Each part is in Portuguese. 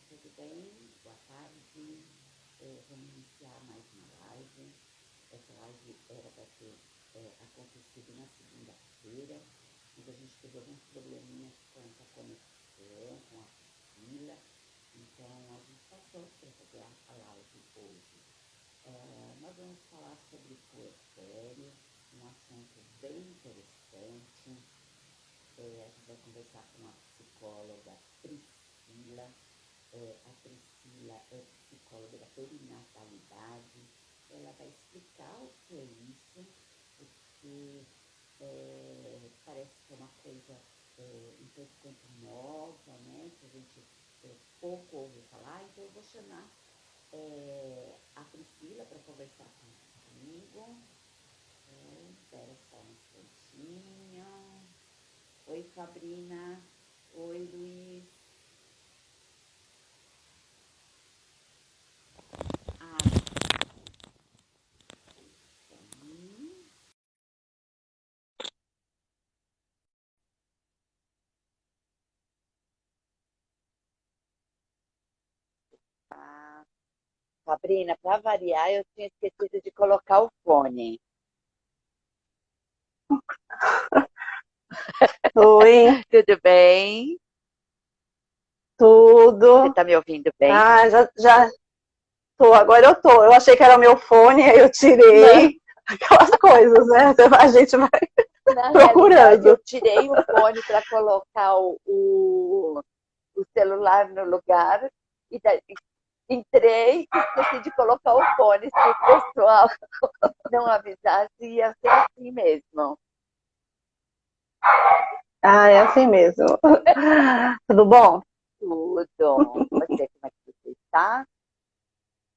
Tudo bem? Boa tarde. Vamos iniciar mais uma live. Essa live era para ter acontecido na segunda-feira, mas a gente teve alguns probleminhas com a conexão, com a fila, então a gente passou para fazer a live hoje. Nós vamos falar sobre puerpério, um assunto bem interessante. A gente vai conversar com a psicóloga Priscila. A Priscila é psicóloga da perinatalidade. Ela vai explicar o que é isso, porque parece que é uma coisa um tanto quanto nova, né? Que a gente pouco ouve falar. Então eu vou chamar a Priscila para conversar comigo. Espera só um instantinho. Oi, Sabrina. Oi, Luiz. Sabrina, para variar, eu tinha esquecido de colocar o fone. Oi, Tudo bem? Você tudo. está me ouvindo bem? Já tô, agora eu tô. Eu achei que era o meu fone, aí eu Não, tirei aquelas coisas, né? A gente vai na realidade, eu procurando. tirei o fone para colocar o celular no lugar e daí, entrei e esqueci de colocar o fone. Se o pessoal não avisasse, ia ser assim mesmo. Ah, é assim mesmo. Tudo bom? Tudo. Você, como é que você está?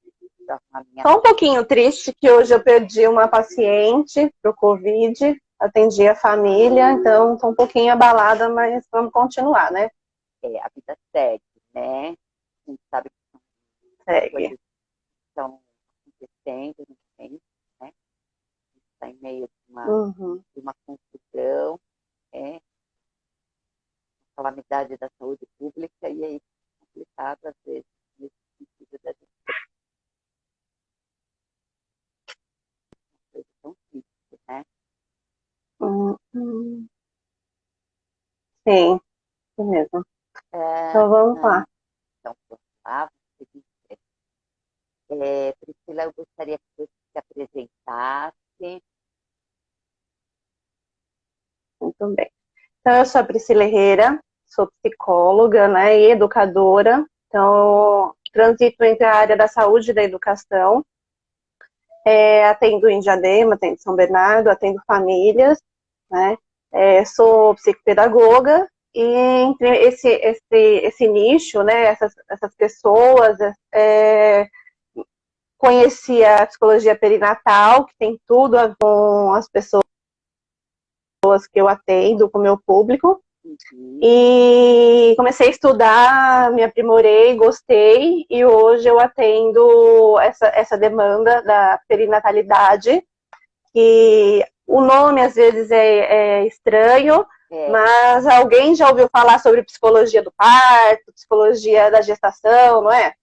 Deixa eu arrumar minha... Tô um pouquinho triste que hoje eu perdi uma paciente pro Covid, atendi a família, então tô um pouquinho abalada, mas vamos continuar, né? A vida segue, né? A gente sabe que Segue. coisas estão acontecendo no momento, né? A gente está em meio de uma confusão, uma calamidade da saúde pública, e aí é complicado, às vezes, nesse sentido da gente coisa tão simples, né? Uhum. Sim, isso mesmo. É, Então vamos lá. então, vamos lá, Priscila, eu gostaria que você se apresentasse. Muito bem. Então, eu sou a Priscila Herrera, sou psicóloga, né, e educadora. Então, transito entre a área da saúde e da educação. Atendo em Diadema, atendo em São Bernardo, atendo famílias, né. Sou psicopedagoga e entre esse nicho, né, essas pessoas, conheci a psicologia perinatal, que tem tudo a ver com as pessoas que eu atendo, com o meu público. E comecei a estudar, me aprimorei, gostei, e hoje eu atendo essa demanda da perinatalidade, que o nome às vezes é estranho, mas alguém já ouviu falar sobre psicologia do parto, psicologia da gestação, não é?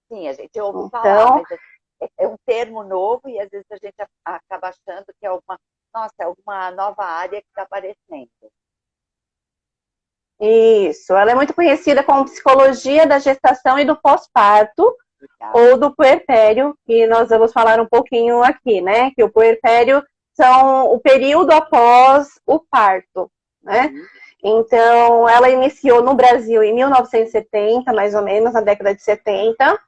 Sim, a gente ouve falar, mas é um termo novo e às vezes a gente acaba achando que é uma nova área que está aparecendo. Isso, ela é muito conhecida como psicologia da gestação e do pós-parto, ou do puerpério, que nós vamos falar um pouquinho aqui, né? Que o puerpério são o período após o parto, né? Então, ela iniciou no Brasil em 1970, mais ou menos, na década de 70,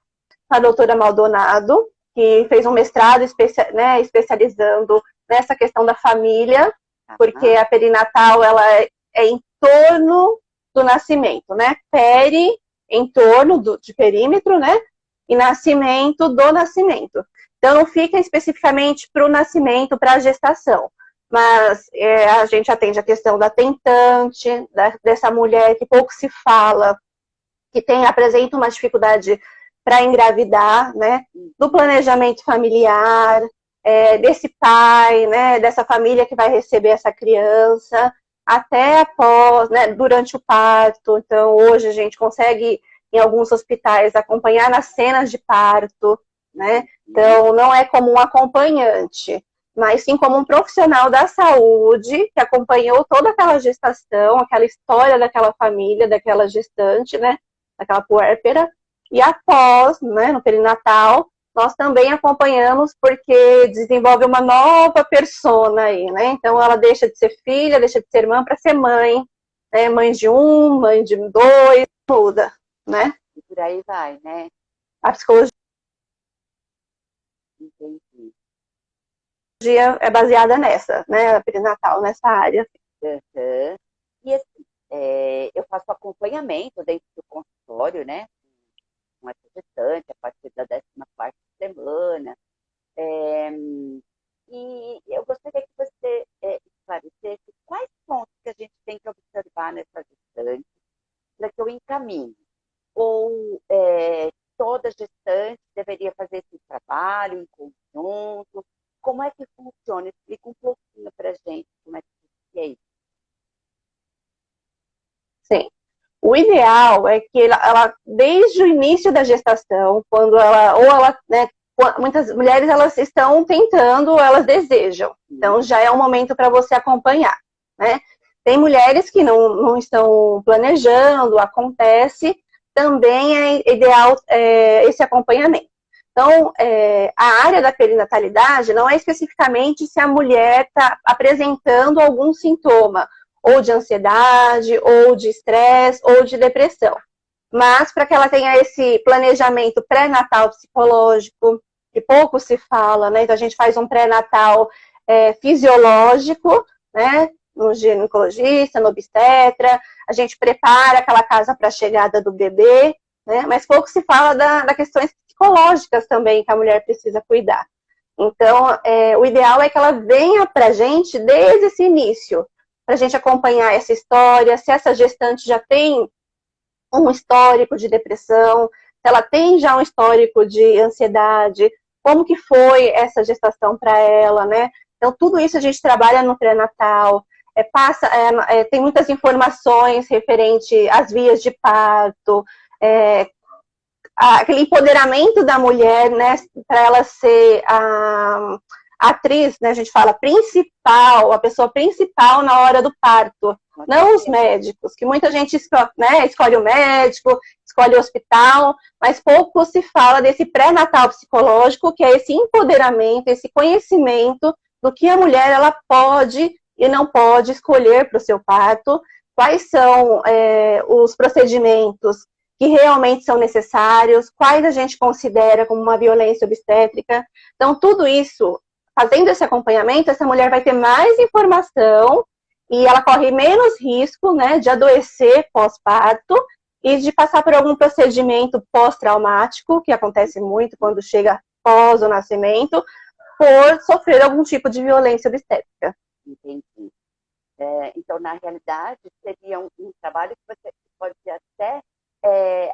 a doutora Maldonado, que fez um mestrado especializando nessa questão da família, porque a perinatal, ela é em torno do nascimento, né? Peri, em torno de perímetro, né? E nascimento do nascimento. Então, não fica especificamente para o nascimento, para a gestação, mas a gente atende a questão da tentante, dessa mulher que pouco se fala, que apresenta uma dificuldade para engravidar, né? Do planejamento familiar, desse pai, né? Dessa família que vai receber essa criança. até após, né, durante o parto. Então, hoje a gente consegue, em alguns hospitais, acompanhar nas cenas de parto, né? Então, não é como um acompanhante, mas sim como um profissional da saúde que acompanhou toda aquela gestação, aquela história daquela família, daquela gestante, né? Daquela puérpera. E após, né, no perinatal, nós também acompanhamos porque desenvolve uma nova persona aí, né? Então ela deixa de ser filha, deixa de ser irmã para ser mãe, né? Mãe de um, mãe de dois, muda, né? E por aí vai, né? A psicologia Entendi. é baseada nessa, né? A perinatal, nessa área. Uhum. E assim, eu faço acompanhamento dentro do consultório, né? Com essa gestante, a partir da 14ª semana. E eu gostaria que você esclarecesse quais pontos que a gente tem que observar nessa gestante para que eu encaminhe. Ou toda gestante deveria fazer esse trabalho em conjunto? Como é que funciona? Explica um pouquinho para a gente como é que é isso. Sim. O ideal é que ela, desde o início da gestação, quando ela, né, muitas mulheres elas estão tentando, elas desejam. Então já é um momento para você acompanhar, né? Tem mulheres que não estão planejando, acontece, também é ideal esse acompanhamento. Então, a área da perinatalidade não é especificamente se a mulher está apresentando algum sintoma, ou de ansiedade, ou de estresse, ou de depressão. Mas para que ela tenha esse planejamento pré-natal psicológico, que pouco se fala, né? Então a gente faz um pré-natal fisiológico, né? No ginecologista, no obstetra, a gente prepara aquela casa para a chegada do bebê, né? Mas pouco se fala das questões psicológicas também que a mulher precisa cuidar. Então, o ideal é que ela venha para a gente desde esse início, para a gente acompanhar essa história, se essa gestante já tem um histórico de depressão, se ela tem já um histórico de ansiedade, como que foi essa gestação para ela, né? Então, tudo isso a gente trabalha no pré-natal, tem muitas informações referente às vias de parto, aquele empoderamento da mulher, né, para ela ser a atriz, né, a gente fala principal, a pessoa principal na hora do parto, não os médicos, que muita gente escolhe o médico, escolhe o hospital, mas pouco se fala desse pré-natal psicológico, que é esse empoderamento, esse conhecimento do que a mulher ela pode e não pode escolher para o seu parto, quais são os procedimentos que realmente são necessários, quais a gente considera como uma violência obstétrica. Então, tudo isso, fazendo esse acompanhamento, essa mulher vai ter mais informação e ela corre menos risco, né, de adoecer pós-parto e de passar por algum procedimento pós-traumático, que acontece muito quando chega pós o nascimento, por sofrer algum tipo de violência obstétrica. Entendi. Então, na realidade, seria um trabalho que você pode até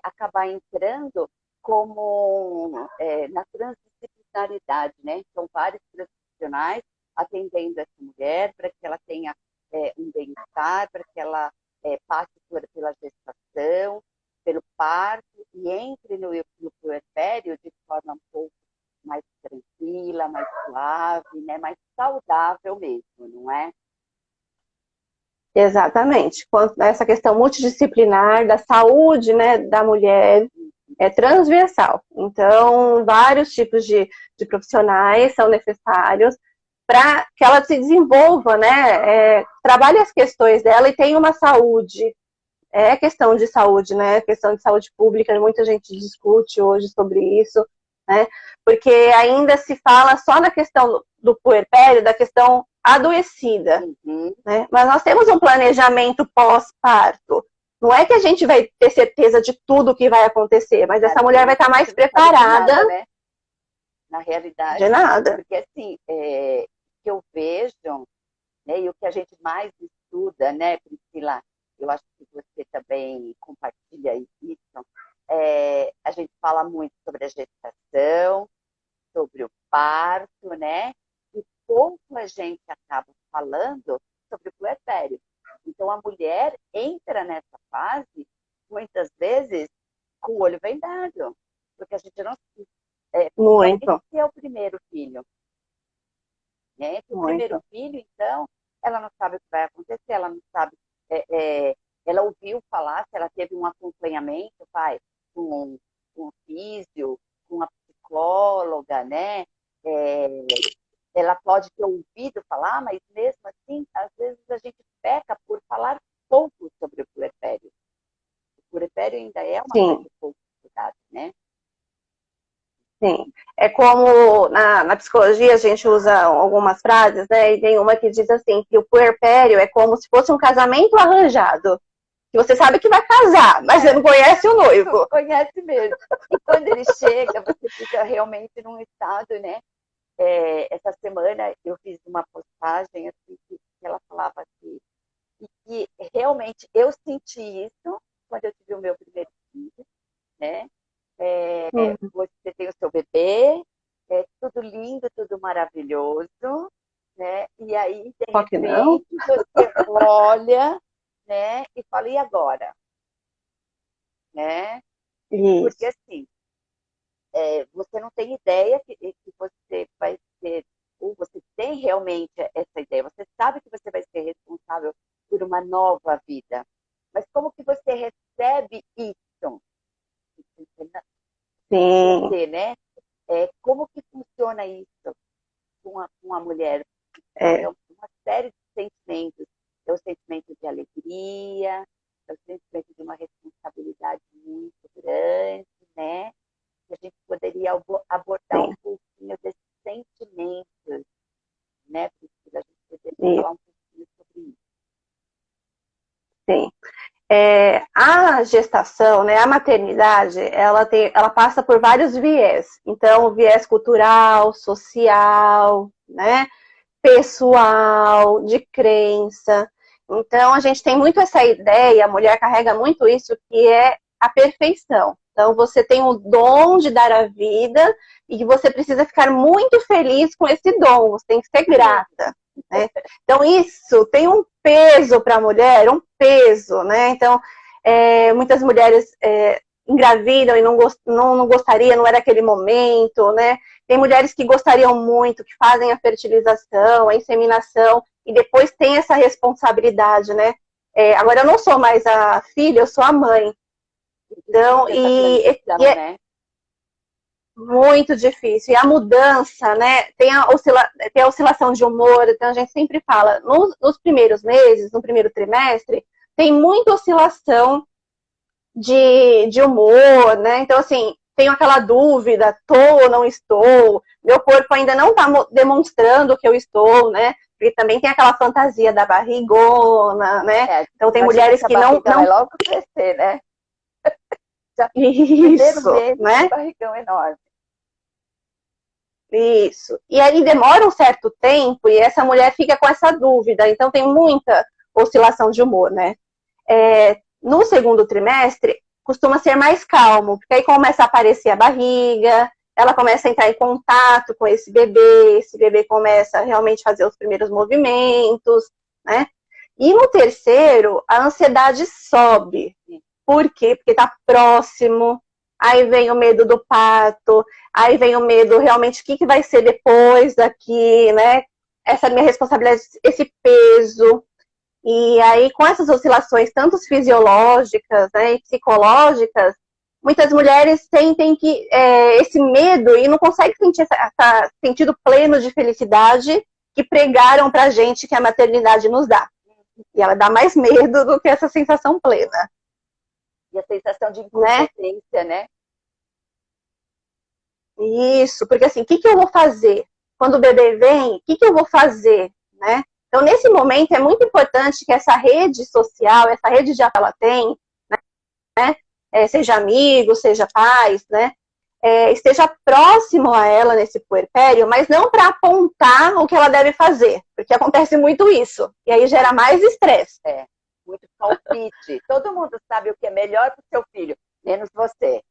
acabar entrando como na transdisciplinaridade, né? São vários profissionais atendendo essa mulher para que ela tenha um bem-estar, para que ela passe pela gestação, pelo parto e entre no puerpério de forma um pouco mais tranquila, mais suave, né? Mais saudável mesmo, não é? Exatamente. Quanto essa questão multidisciplinar da saúde, né, da mulher é transversal. Então, vários tipos de profissionais são necessários para que ela se desenvolva, né, trabalhe as questões dela e tenha uma saúde. É questão de saúde, né, questão de saúde pública, muita gente discute hoje sobre isso, né, porque ainda se fala só na questão do puerpério, da questão adoecida, né? Mas nós temos um planejamento pós-parto. Não é que a gente vai ter certeza de tudo que vai acontecer, mas essa mulher vai estar mais preparada. Nada, né? Na realidade. De nada. Porque assim, que eu vejo, né, e o que a gente mais estuda, né, Priscila, eu acho que você também compartilha isso, a gente fala muito sobre a gestação, sobre o parto, né? E pouco a gente acaba falando sobre o puerpério. nessa fase, muitas vezes, com o olho vendado, porque a gente não Muito, se é o primeiro filho, né? O primeiro muito. filho, então, ela não sabe o que vai acontecer, ela não sabe, ela ouviu falar, se ela teve um acompanhamento, pai, com um físio, com uma psicóloga, né? É, ela pode ter ouvido falar, mas mesmo assim, às vezes a gente peca por falar pouco sobre o puerpério. O puerpério ainda é uma coisa Sim, pouco estudada, né? sim. É como na psicologia a gente usa algumas frases, né? E tem uma que diz assim, que o puerpério é como se fosse um casamento arranjado. Que você sabe que vai casar, mas você não conhece o noivo. Conhece mesmo. E quando ele chega, você fica realmente num estado, né? Essa semana eu fiz uma postagem assim, que ela falava assim, e que realmente eu senti isso quando eu tive o meu primeiro filho, né? Você tem o seu bebê, é tudo lindo, tudo maravilhoso, né? E aí, de Só que não. repente, você olha, né? E fala, e agora? Né? Porque Isso, assim, você não tem ideia que você vai ser, ou você tem realmente essa ideia, você sabe que você vai ser responsável por uma nova vida, mas como que você recebe isso? sim. Você, né? Como que funciona isso com a mulher? Então, é É, uma série de sentimentos. É o sentimento de alegria, é o sentimento de uma responsabilidade muito grande, né? Que a gente poderia abordar um sim, pouquinho desses sentimentos, né, Priscila? A gente poderia isso, falar um pouquinho sobre isso. sim. A gestação, né, a maternidade, ela passa por vários viés. Então, o viés cultural, social, né, pessoal, de crença. Então, a gente tem muito essa ideia, a mulher carrega muito isso, que é a perfeição. Então, você tem o dom de dar a vida e que você precisa ficar muito feliz com esse dom, você tem que ser grata. Né? Então, isso tem um peso para a mulher, um peso, né? Então, muitas mulheres engravidam e não gostaria, não era aquele momento, né? Tem mulheres que gostariam muito, que fazem a fertilização, a inseminação, e depois tem essa responsabilidade, né? Agora, eu não sou mais a filha, eu sou a mãe. Então, Essa transição, é né? muito difícil. E a mudança, né? Tem a oscilação de humor, então a gente sempre fala, nos primeiros meses, no primeiro trimestre, tem muita oscilação de humor, né? Então, assim, tenho aquela dúvida, estou ou não estou, meu corpo ainda não está demonstrando que eu estou, né? Porque também tem aquela fantasia da barrigona, né? Então tem Imagina mulheres que a que não, barriga vai logo crescer, né? Já, primeiro isso, mês, esse né? barrigão enorme. Isso. E aí demora um certo tempo e essa mulher fica com essa dúvida. Então tem muita oscilação de humor, né? No segundo trimestre, costuma ser mais calmo, porque aí começa a aparecer a barriga, ela começa a entrar em contato com esse bebê começa a realmente fazer os primeiros movimentos, né? E no terceiro, a ansiedade sobe. Por quê? Porque está próximo, aí vem o medo do parto, aí vem o medo realmente o que vai ser depois daqui, né? Essa minha responsabilidade, esse peso. E aí, com essas oscilações, tanto fisiológicas, né, e psicológicas, muitas mulheres sentem que esse medo e não conseguem sentir esse sentido pleno de felicidade que pregaram pra gente que a maternidade nos dá. E ela dá mais medo do que essa sensação plena. E a sensação de Né? incompetência, né? Isso, porque assim, o que eu vou fazer? Quando o bebê vem, o que eu vou fazer? Né? Então, nesse momento, é muito importante que essa rede social, essa rede de apoio que ela tem, né? Seja amigo, seja pais, né? Esteja próximo a ela nesse puerpério, mas não para apontar o que ela deve fazer, porque acontece muito isso, e aí gera mais estresse. Muito palpite. Todo mundo sabe o que é melhor para o seu filho, menos você.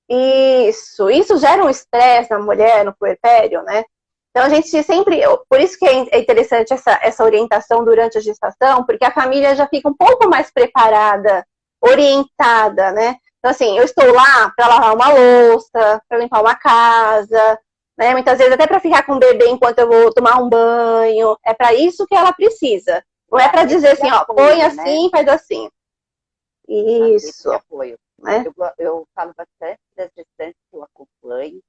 Isso gera um estresse na mulher, no puerpério, né? Então a gente sempre, por isso que é interessante essa orientação durante a gestação, porque a família já fica um pouco mais preparada, orientada, né? Então assim, eu estou lá para lavar uma louça, para limpar uma casa, né? Muitas vezes até para ficar com o bebê enquanto eu vou tomar um banho, é para isso que ela precisa. Não é para dizer assim, ó, põe assim, faz assim. Isso. De apoio. Né? Eu falo bastante das gestantes que eu acompanho,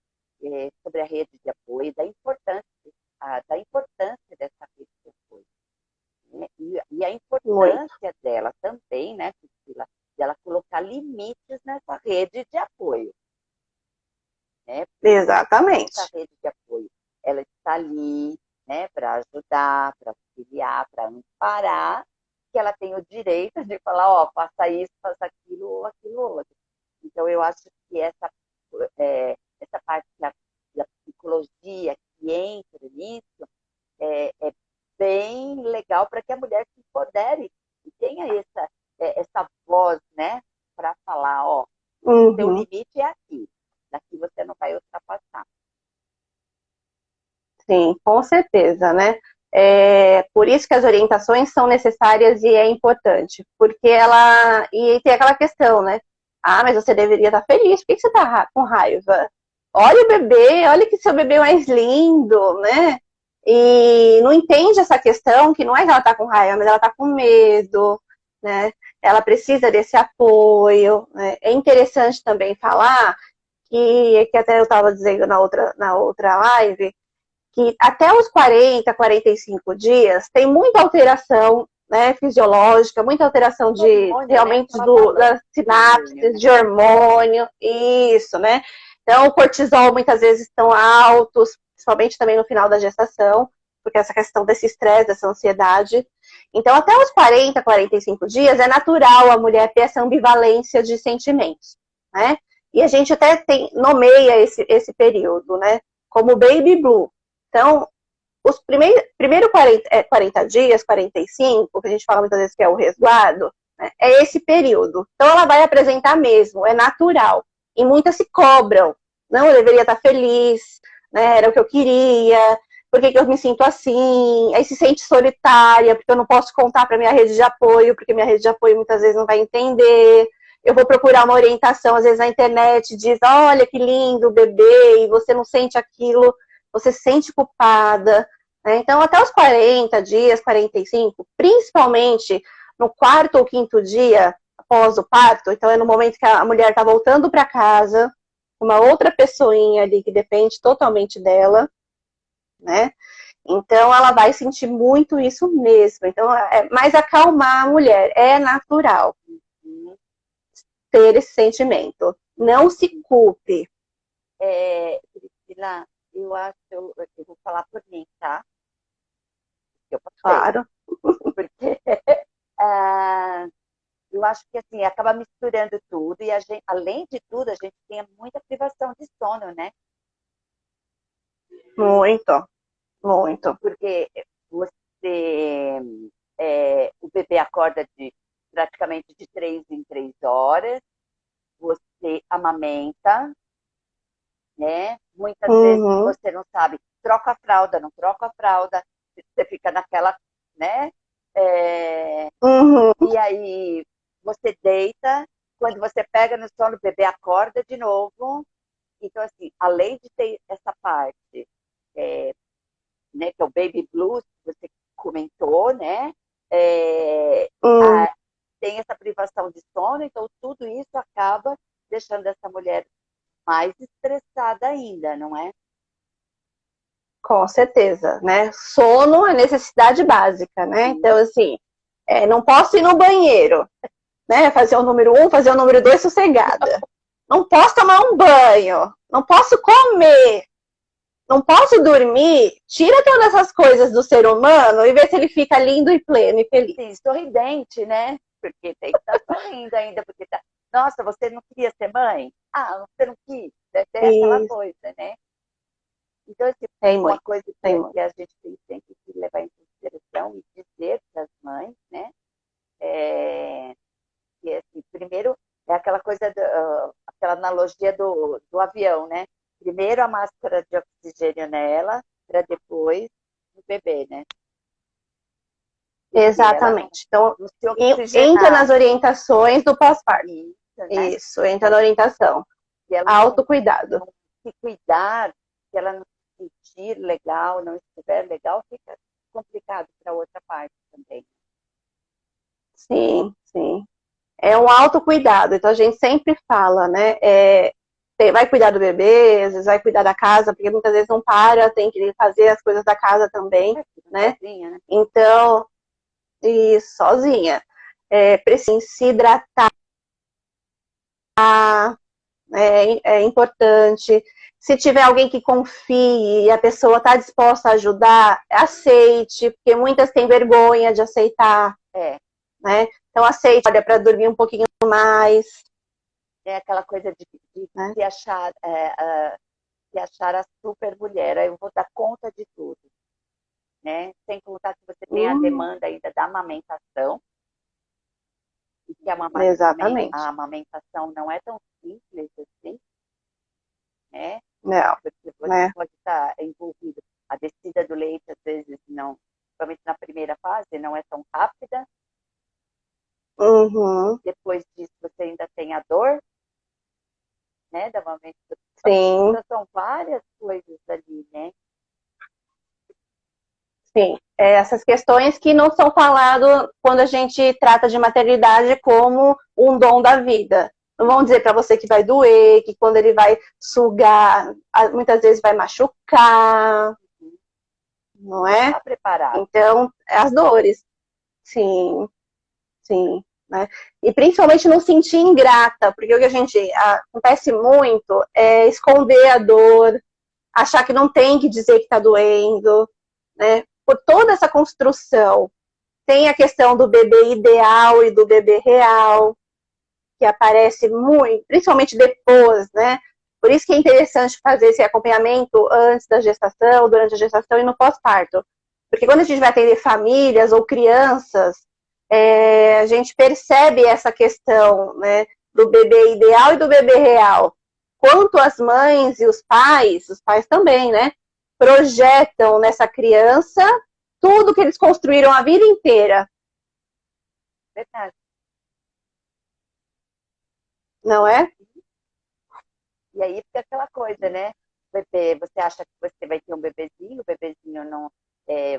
sobre a rede de apoio, da importância dessa rede de apoio. Né? E a importância dela também, né, Priscila, dela colocar limites nessa rede de apoio. Né? Exatamente. Essa rede de apoio, ela está ali, né, para ajudar, para auxiliar, para amparar, que ela tem o direito de falar, ó, faça isso, faça aquilo ou aquilo outro. Então, eu acho que essa parte da psicologia que entra nisso é bem legal para que a mulher se empodere e tenha essa voz, né, para falar, ó, o seu limite é aqui, daqui você não vai ultrapassar. Sim, com certeza, né? Por isso que as orientações são necessárias e é importante, porque e tem aquela questão, né? Ah, mas você deveria estar feliz, por que você está com raiva? Olha o bebê, olha que seu bebê é mais lindo, né? E não entende essa questão, que não é que ela está com raiva, mas ela está com medo, né? Ela precisa desse apoio, né? É interessante também falar que até eu estava dizendo na outra live, que até os 40, 45 dias tem muita alteração, né, fisiológica, muita alteração de hormônio, realmente né? das sinapses, de hormônio, isso, né? Então, o cortisol muitas vezes estão altos, principalmente também no final da gestação, porque essa questão desse estresse, dessa ansiedade. Então, até os 40, 45 dias, é natural a mulher ter essa ambivalência de sentimentos, né? E a gente até nomeia esse período, né, como baby blue. Então, os primeiros 40 dias, 45, que a gente fala muitas vezes que é o resguardo, né, é esse período. Então, ela vai apresentar mesmo, é natural. E muitas se cobram. Não, eu deveria estar feliz, né, era o que eu queria, por que eu me sinto assim? Aí se sente solitária, porque eu não posso contar para minha rede de apoio, porque minha rede de apoio muitas vezes não vai entender. Eu vou procurar uma orientação, às vezes na internet, diz, olha que lindo o bebê, e você não sente aquilo, você se sente culpada, né? Então, até os 40 dias, 45, principalmente no quarto ou quinto dia após o parto, então é no momento que a mulher está voltando para casa, uma outra pessoinha ali que depende totalmente dela, né? Então, ela vai sentir muito isso mesmo. Então, é mais acalmar a mulher, é natural ter esse sentimento. Não se culpe. Priscila, eu acho, eu vou falar por mim, tá? Eu Claro. Porque eu acho que assim, acaba misturando tudo e além de tudo, a gente tem muita privação de sono, né? Muito, muito. Porque o bebê acorda praticamente de 3 em 3 horas, você amamenta, né? Muitas vezes você não sabe, troca a fralda, não troca a fralda, você fica naquela, né? E aí você deita, quando você pega no sono, o bebê acorda de novo. Então, assim, além de ter essa parte, né, que é o baby blues, que você comentou, né? Tem essa privação de sono, então tudo isso acaba deixando essa mulher mais estressada ainda, não é? Com certeza, né? Sono é necessidade básica, né? Então, assim, não posso ir no banheiro, né? Fazer o número 1, fazer o número 2 sossegada. Não posso tomar um banho, não posso comer, não posso dormir. Tira todas essas coisas do ser humano e vê se ele fica lindo e pleno e feliz. Sim, sorridente, né? Porque tem que estar sorrindo ainda, porque tá... Nossa, você não queria ser mãe? Ah, você não quis? Tem aquela coisa, né? Então, assim, uma coisa que a gente tem sempre que levar em consideração e dizer para as mães, né? Que, assim, primeiro, é aquela coisa, aquela analogia do avião, né? Primeiro a máscara de oxigênio nela, para depois o bebê, né? Exatamente. Então, Não se oxigenar. entra nas orientações do pós-parto. Isso, né? Isso, entra na orientação. Se ela Autocuidado. não se cuidar, se ela não se sentir legal, não estiver legal, fica complicado para outra parte também. Sim, sim. É um autocuidado. Então, a gente sempre fala, né? Vai cuidar do bebê, às vezes vai cuidar da casa, porque muitas vezes não para, tem que fazer as coisas da casa também, né? Sozinha, né? Então, e sozinha. Precisa se hidratar, é importante. Se tiver alguém que confie e a pessoa está disposta a ajudar, aceite, porque muitas têm vergonha de aceitar. Né? Então, aceite, olha, para dormir um pouquinho mais. É aquela coisa de né? se achar a super mulher, aí eu vou dar conta de tudo. Né? Sem contar que você tem a demanda ainda da amamentação, e que Exatamente. a amamentação não é tão simples assim, né? Não. Porque você pode estar envolvido. A descida do leite, às vezes, não, principalmente na primeira fase, não é tão rápida. Uhum. Depois disso, você ainda tem a dor, né? Da amamentação. Sim. Então, são várias coisas ali, né? Sim, essas questões que não são faladas quando a gente trata de maternidade como um dom da vida. Não vão dizer para você que vai doer, que quando ele vai sugar, muitas vezes vai machucar, não é? Está preparado. Então, as dores. Sim, sim. Né? E principalmente não sentir ingrata, porque o que a gente acontece muito é esconder a dor, achar que não tem que dizer que está doendo, né? Por toda essa construção. Tem a questão do bebê ideal e do bebê real, que aparece muito, principalmente depois, né? Por isso que é interessante fazer esse acompanhamento antes da gestação, durante a gestação e no pós-parto. Porque quando a gente vai atender famílias ou crianças, a gente percebe essa questão, né, do bebê ideal e do bebê real. Quanto as mães e os pais também, né, projetam nessa criança tudo que eles construíram a vida inteira. Verdade. Não é? E aí fica aquela coisa, né? Bebê, você acha que você vai ter um bebezinho, o bebezinho não.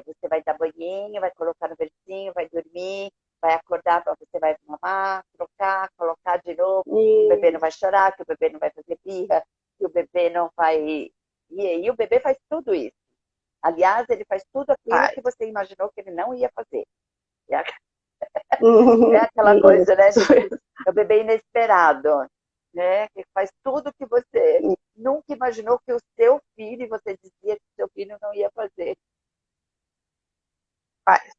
Você vai dar banhinho, vai colocar no bercinho, vai dormir, vai acordar, você vai mamar, trocar, colocar de novo, o bebê não vai chorar, que o bebê não vai fazer birra, que o bebê não vai. E aí o bebê faz tudo isso. Aliás, ele faz tudo aquilo que você imaginou que ele não ia fazer. É aquela coisa, né? É o bebê inesperado, né? Que faz tudo que você nunca imaginou que o seu filho, e você dizia que o seu filho não ia fazer. Faz,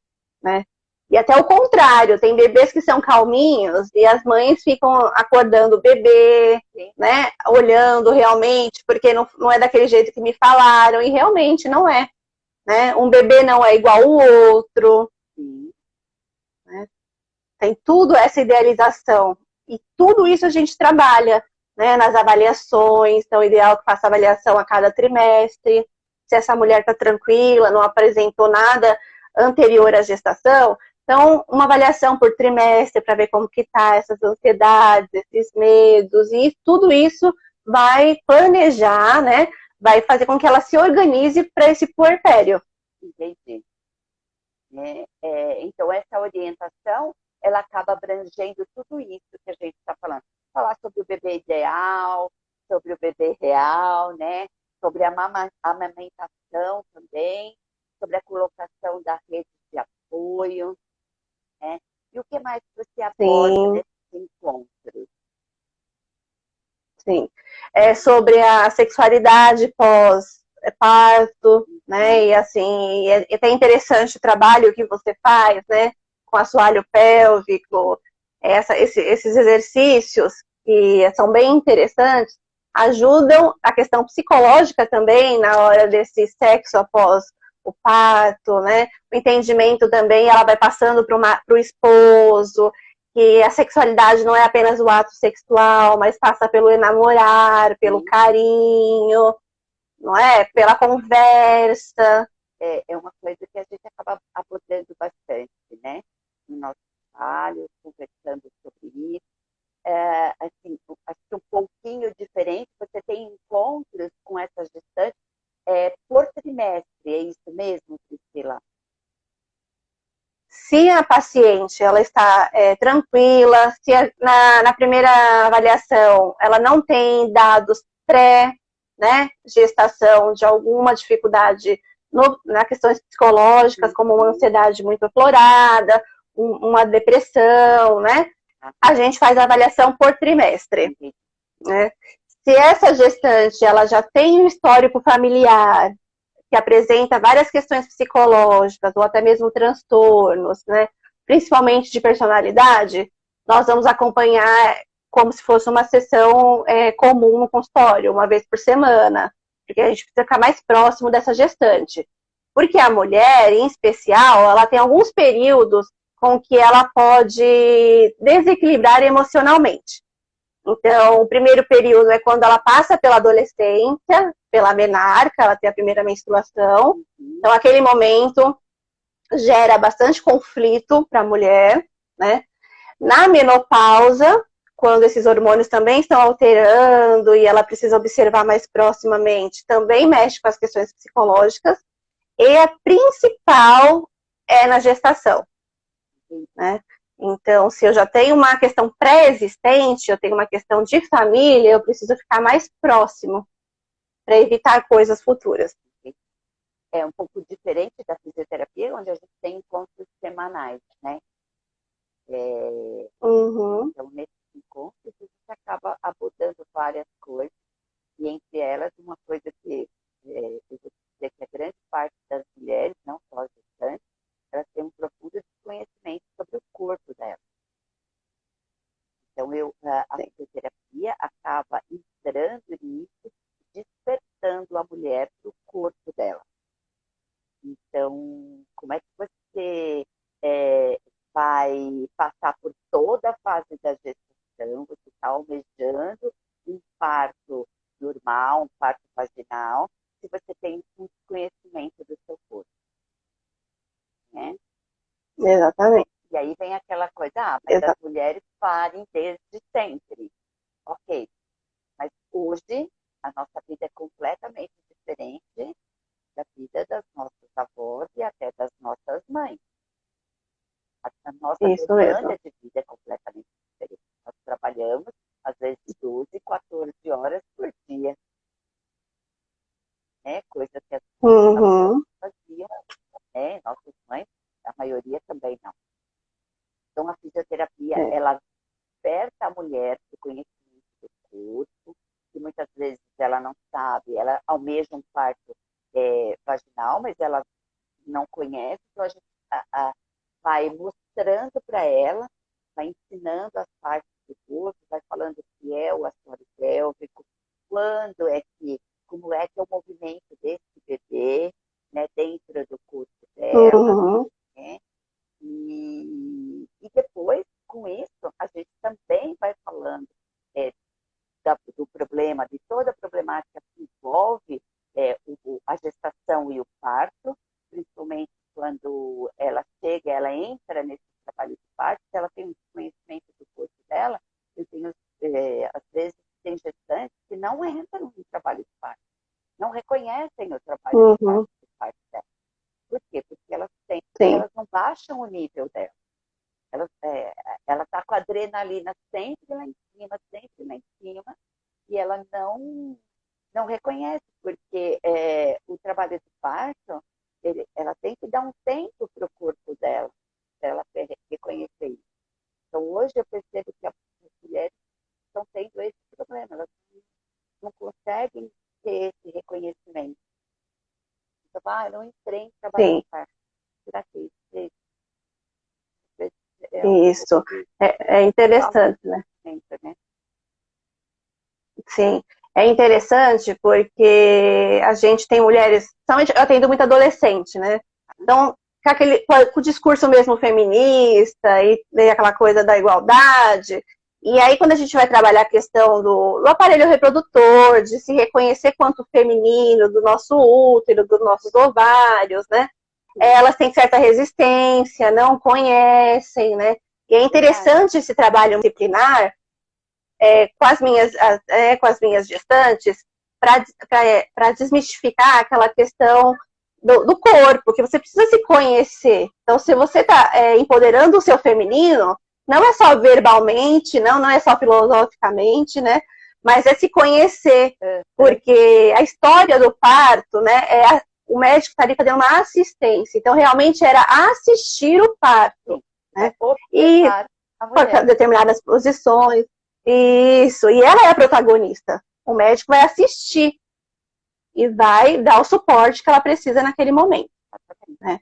né? E até o contrário, tem bebês que são calminhos e as mães ficam acordando o bebê, né? Olhando realmente, porque não é daquele jeito que me falaram, e realmente não é. Né? Um bebê não é igual ao outro. Né? Tem tudo essa idealização. E tudo isso a gente trabalha, né, nas avaliações. Então, é ideal que faça avaliação a cada trimestre. Se essa mulher está tranquila, não apresentou nada anterior à gestação, então, uma avaliação por trimestre para ver como que está essas ansiedades, esses medos, e tudo isso vai planejar, né, vai fazer com que ela se organize para esse puerpério. Entendi. Então, essa orientação, ela acaba abrangendo tudo isso que a gente está falando. Falar sobre o bebê ideal, sobre o bebê real, né? Sobre a amamentação também, sobre a colocação da rede de apoio, né? E o que mais você aborda nesses encontros? Sim. Sobre a sexualidade pós-parto, né? E assim, é até interessante o trabalho que você faz, né? Com assoalho pélvico, esses exercícios que são bem interessantes, ajudam a questão psicológica também na hora desse sexo após o parto, né? O entendimento também, ela vai passando para o esposo, que a sexualidade não é apenas o ato sexual, mas passa pelo enamorar, pelo carinho, não é? Pela conversa. É uma coisa que a gente acaba abordando bastante, né? No nosso trabalho, conversando sobre isso. Assim, acho que um pouquinho diferente, você tem encontros com essas gestantes por trimestre, é isso mesmo, Priscila? Se a paciente ela está tranquila, se na primeira avaliação ela não tem dados pré, né, gestação de alguma dificuldade na questões psicológicas, como uma ansiedade muito aflorada, uma depressão, né, a gente faz a avaliação por trimestre, né? Se essa gestante ela já tem um histórico familiar que apresenta várias questões psicológicas ou até mesmo transtornos, né, principalmente de personalidade, nós vamos acompanhar como se fosse uma sessão comum no consultório, uma vez por semana, porque a gente precisa ficar mais próximo dessa gestante. Porque a mulher, em especial, ela tem alguns períodos com que ela pode desequilibrar emocionalmente. Então, o primeiro período é quando ela passa pela adolescência, pela menarca, ela tem a primeira menstruação. Então, aquele momento gera bastante conflito para a mulher, né? Na menopausa, quando esses hormônios também estão alterando e ela precisa observar mais proximamente, também mexe com as questões psicológicas. E a principal é na gestação, né? Então, se eu já tenho uma questão pré-existente, eu tenho uma questão de família, eu preciso ficar mais próximo para evitar coisas futuras. É um pouco diferente da fisioterapia, onde a gente tem encontros semanais, né? Então, nesses encontros, a gente acaba abordando várias coisas, e entre elas, uma coisa que eu vou dizer que a grande parte das mulheres, não só as gestantes, elas têm um profundo desconhecimento sobre o corpo delas. Então, a fisioterapia acaba entrando nisso, despertando a mulher para o corpo dela. Então, como é que você vai passar por toda a fase da gestação? Você está almejando um parto normal, um parto vaginal, se você tem um desconhecimento do seu corpo, né? Exatamente. E aí vem aquela coisa, mas as mulheres parem desde sempre. Ok, mas hoje a nossa vida é completamente diferente da vida das nossas avós e até das nossas mães. A nossa demanda de vida é completamente diferente. Nós trabalhamos, às vezes, 12, 14 horas por dia. Né? Coisa que as avós faziam, né? Nossas mães, a maioria também não. Então, a fisioterapia, ela desperta a mulher do conhecimento do corpo, que muitas vezes ela não sabe, ela almeja um parto vaginal, mas ela não conhece, então a gente vai mostrando para ela, vai ensinando as partes do corpo, vai falando o que é o assoalho pélvico, como é que é o movimento desse bebê, né, dentro do corpo dela, né? E depois, com isso, a gente também vai falando do problema, de toda a problemática que envolve a gestação e o parto, principalmente quando ela chega, ela entra nesse trabalho de parto, se ela tem um desconhecimento do corpo dela, eu tenho, às vezes, tem gestantes que não entram no trabalho de parto, não reconhecem o trabalho de parto dela. Por quê? Porque elas não baixam o nível dela. Ela está com a adrenalina sempre lá em cima, e ela não reconhece, porque o trabalho de parto, ela tem que dar um tempo para o corpo dela, para ela reconhecer isso. Então, hoje eu percebo que as mulheres estão tendo esse problema, elas não conseguem ter esse reconhecimento. Então, eu não entrei em trabalho de parto. Será que isso? Isso. É interessante, né? Sim. É interessante porque a gente tem mulheres, eu atendo muito adolescente, né? Então, com o discurso mesmo feminista e aquela coisa da igualdade, E aí, quando a gente vai trabalhar a questão do aparelho reprodutor, de se reconhecer quanto feminino, do nosso útero, dos nossos ovários, né? Elas têm certa resistência, não conhecem, né? E é interessante esse trabalho disciplinar com as minhas gestantes para desmistificar aquela questão do corpo, que você precisa se conhecer. Então, se você está empoderando o seu feminino, não é só verbalmente, não é só filosoficamente, né? Mas é se conhecer, porque a história do parto, né? O médico está ali fazendo uma assistência, então realmente era assistir o parto, né? E por determinadas posições, isso, e ela é a protagonista. O médico vai assistir e vai dar o suporte que ela precisa naquele momento, né?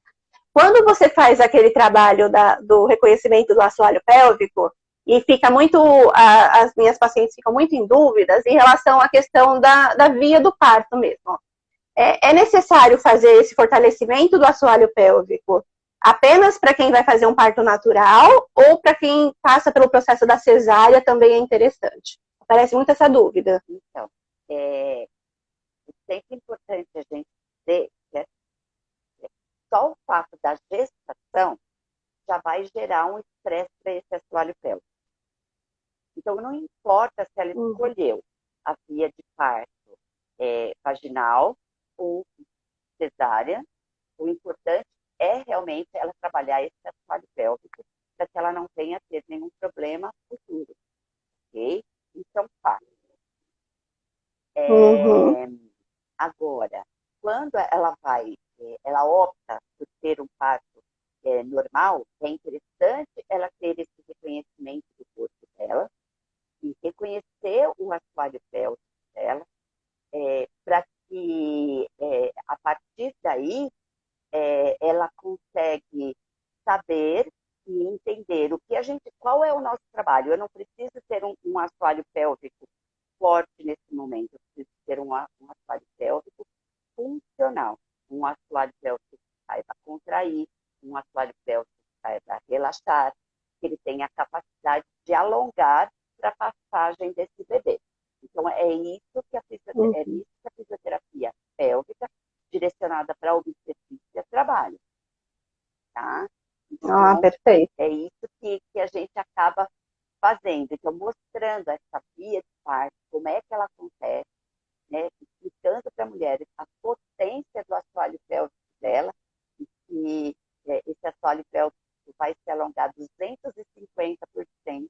Quando você faz aquele trabalho do reconhecimento do assoalho pélvico, e fica muito, as minhas pacientes ficam muito em dúvidas em relação à questão da via do parto mesmo. É necessário fazer esse fortalecimento do assoalho pélvico apenas para quem vai fazer um parto natural ou para quem passa pelo processo da cesárea também é interessante? Aparece muito essa dúvida. Então, é sempre importante a gente dizer que só o fato da gestação já vai gerar um estresse para esse assoalho pélvico. Então, não importa se ela escolheu a via de parto vaginal ou cesárea, o importante é realmente ela trabalhar esse assoalho pélvico para que ela não venha a ter nenhum problema futuro, ok? Isso é um fato. Agora, quando ela opta por ter um parto normal, é interessante ela ter esse reconhecimento do corpo dela e reconhecer o assoalho pélvico dela, para que a partir daí ela consegue saber e entender qual é o nosso trabalho. Eu não preciso ter um assoalho pélvico forte nesse momento, eu preciso ter um assoalho pélvico funcional, um assoalho pélvico que saiba contrair, um assoalho pélvico que saiba relaxar, que ele tenha a capacidade de alongar para a passagem desse bebê. Então, é isso que a fisioterapia pélvica direcionada para a obstetrícia trabalha. Tá? Então, perfeito. é isso que a gente acaba fazendo. Então, mostrando essa via de parto, como é que ela acontece, né? Explicando para a mulher a potência do assoalho pélvico dela, e que esse assoalho pélvico vai se alongar 250%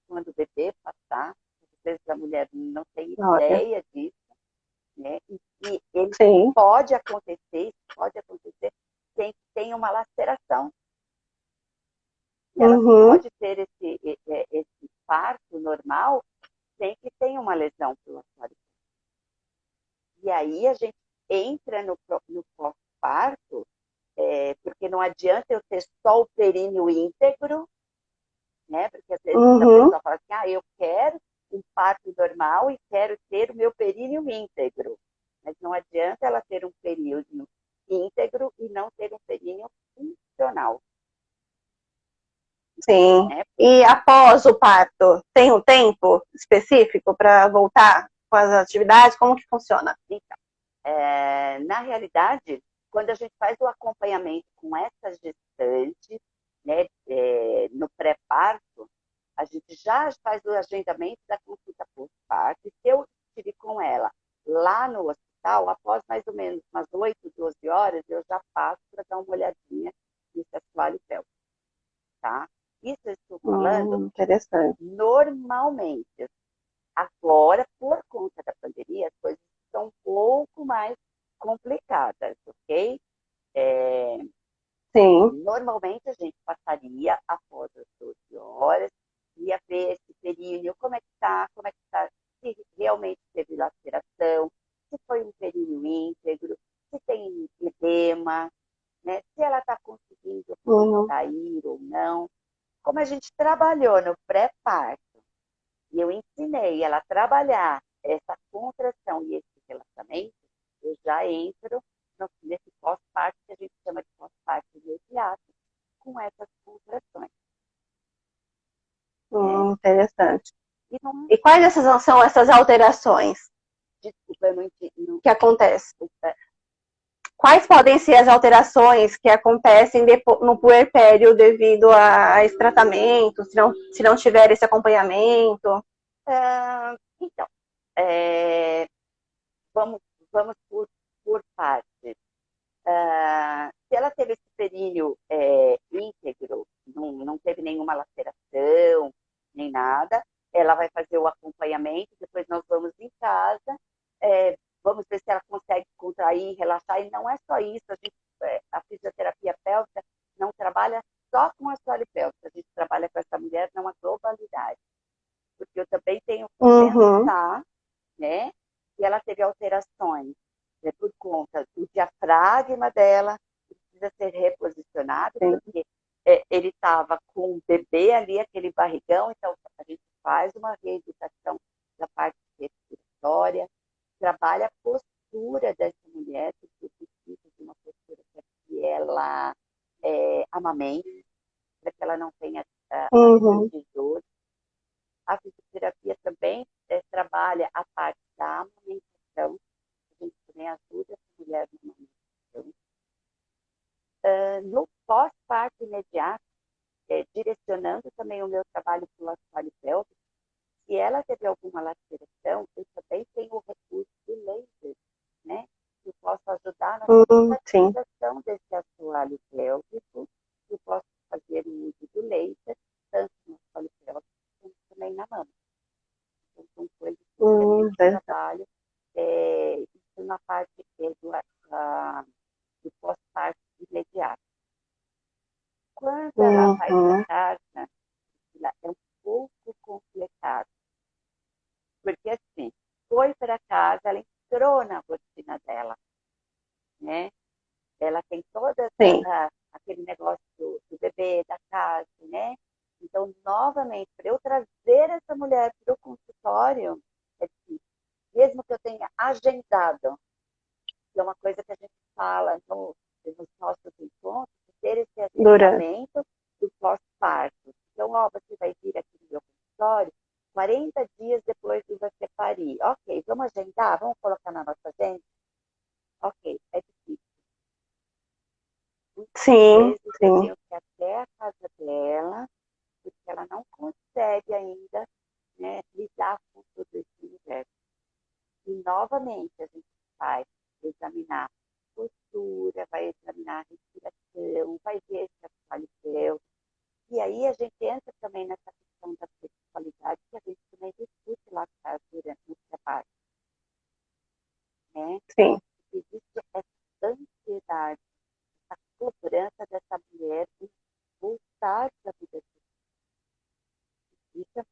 quando o bebê passar. Às vezes a mulher não tem ideia disso, né? E que ele pode acontecer sem que tenha uma laceração. E ela pode ter esse parto normal sem que tenha uma lesão pelo assoalho. E aí a gente entra no pós-parto, porque não adianta eu ter só o períneo íntegro, né? Porque às vezes a pessoa fala assim, eu quero um parto normal e quero ter o meu períneo íntegro. Mas não adianta ela ter um períneo íntegro e não ter um períneo funcional. Sim. E após o parto, tem um tempo específico para voltar com as atividades? Como que funciona? Então, na realidade, quando a gente faz o acompanhamento com essa gestante, né, no pré-parto, a gente já faz o agendamento da consulta pós-parto, e se eu estive com ela lá no hospital, após mais ou menos umas 8, 12 horas, eu já passo para dar uma olhadinha nesse assoalho pélvico, tá? Isso eu estou falando interessante. Normalmente. Agora, por conta da pandemia, as coisas estão um pouco mais complicadas, ok? Sim. Normalmente a gente passaria após as 12 horas, ia ver esse períneo, como é que está, se realmente teve laceração, se foi um períneo íntegro, se tem edema, né? Se ela está conseguindo sair ou não. Como a gente trabalhou no pré-parto, e eu ensinei ela a trabalhar essa contração e esse relaxamento, eu já entro nesse pós-parto, que a gente chama de pós-parto imediato, com essas contrações. Interessante. E não, E quais são essas alterações desculpa, eu não entendi. que acontecem? Quais podem ser as alterações que acontecem no puerpério devido a esse tratamento, se não tiver esse acompanhamento? Então, é, vamos, vamos por partes. Se ela teve esse períneo íntegro, não teve nenhuma laceração, nem nada, ela vai fazer o acompanhamento, depois nós vamos em casa, vamos ver se ela consegue contrair, relaxar, e não é só isso, a fisioterapia pélvica não trabalha só com a assoalho pélvico, a gente trabalha com essa mulher numa globalidade, porque eu também tenho que pensar, né, que ela teve alterações por conta do diafragma dela, que precisa ser reposicionado, porque ele estava com o bebê ali, aquele barrigão, então a gente faz uma reeducação da parte respiratória, trabalha a postura dessa mulher, que precisa de uma postura para que ela amamente, para que ela não tenha de dor. A fisioterapia também trabalha a parte da amamentação, a gente também ajuda essa mulher na amamentação. No pós-parto imediato, direcionando também o meu trabalho para o assoalho pélvico, se ela teve alguma laceração, eu também tenho o recurso do laser, né? Eu posso ajudar na cicatrização desse assoalho pélvico, eu posso fazer o uso do laser, tanto no assoalho pélvico como também na mama. Então, são coisas que eu trabalho, isso na parte do pós-parto imediato. Quando ela vai para casa, é um pouco complicado. Porque, assim, foi para casa, ela entrou na rotina dela, né? Ela tem todo aquele negócio do bebê, da casa, né? Então, novamente, para eu trazer essa mulher para o consultório, é difícil. Mesmo que eu tenha agendado, que é uma coisa que a gente fala nos nossos encontros, ter esse agendamento do pós-parto. Então, você vai vir aqui no meu consultório 40 dias depois de você parir. Ok, vamos agendar? Vamos colocar na nossa agenda? Ok, é difícil. Sim. Eu tenho que ir até a casa dela, porque ela não consegue ainda, né, lidar com todo esse universo. E, novamente, a gente vai examinar postura, vai examinar a respiração, vai ver se a qualidade. E aí a gente entra também nessa questão da sexualidade, que a gente também discute lá durante o trabalho. Né? Sim. Existe essa ansiedade, essa cobrança dessa mulher de voltar para a vida sexual.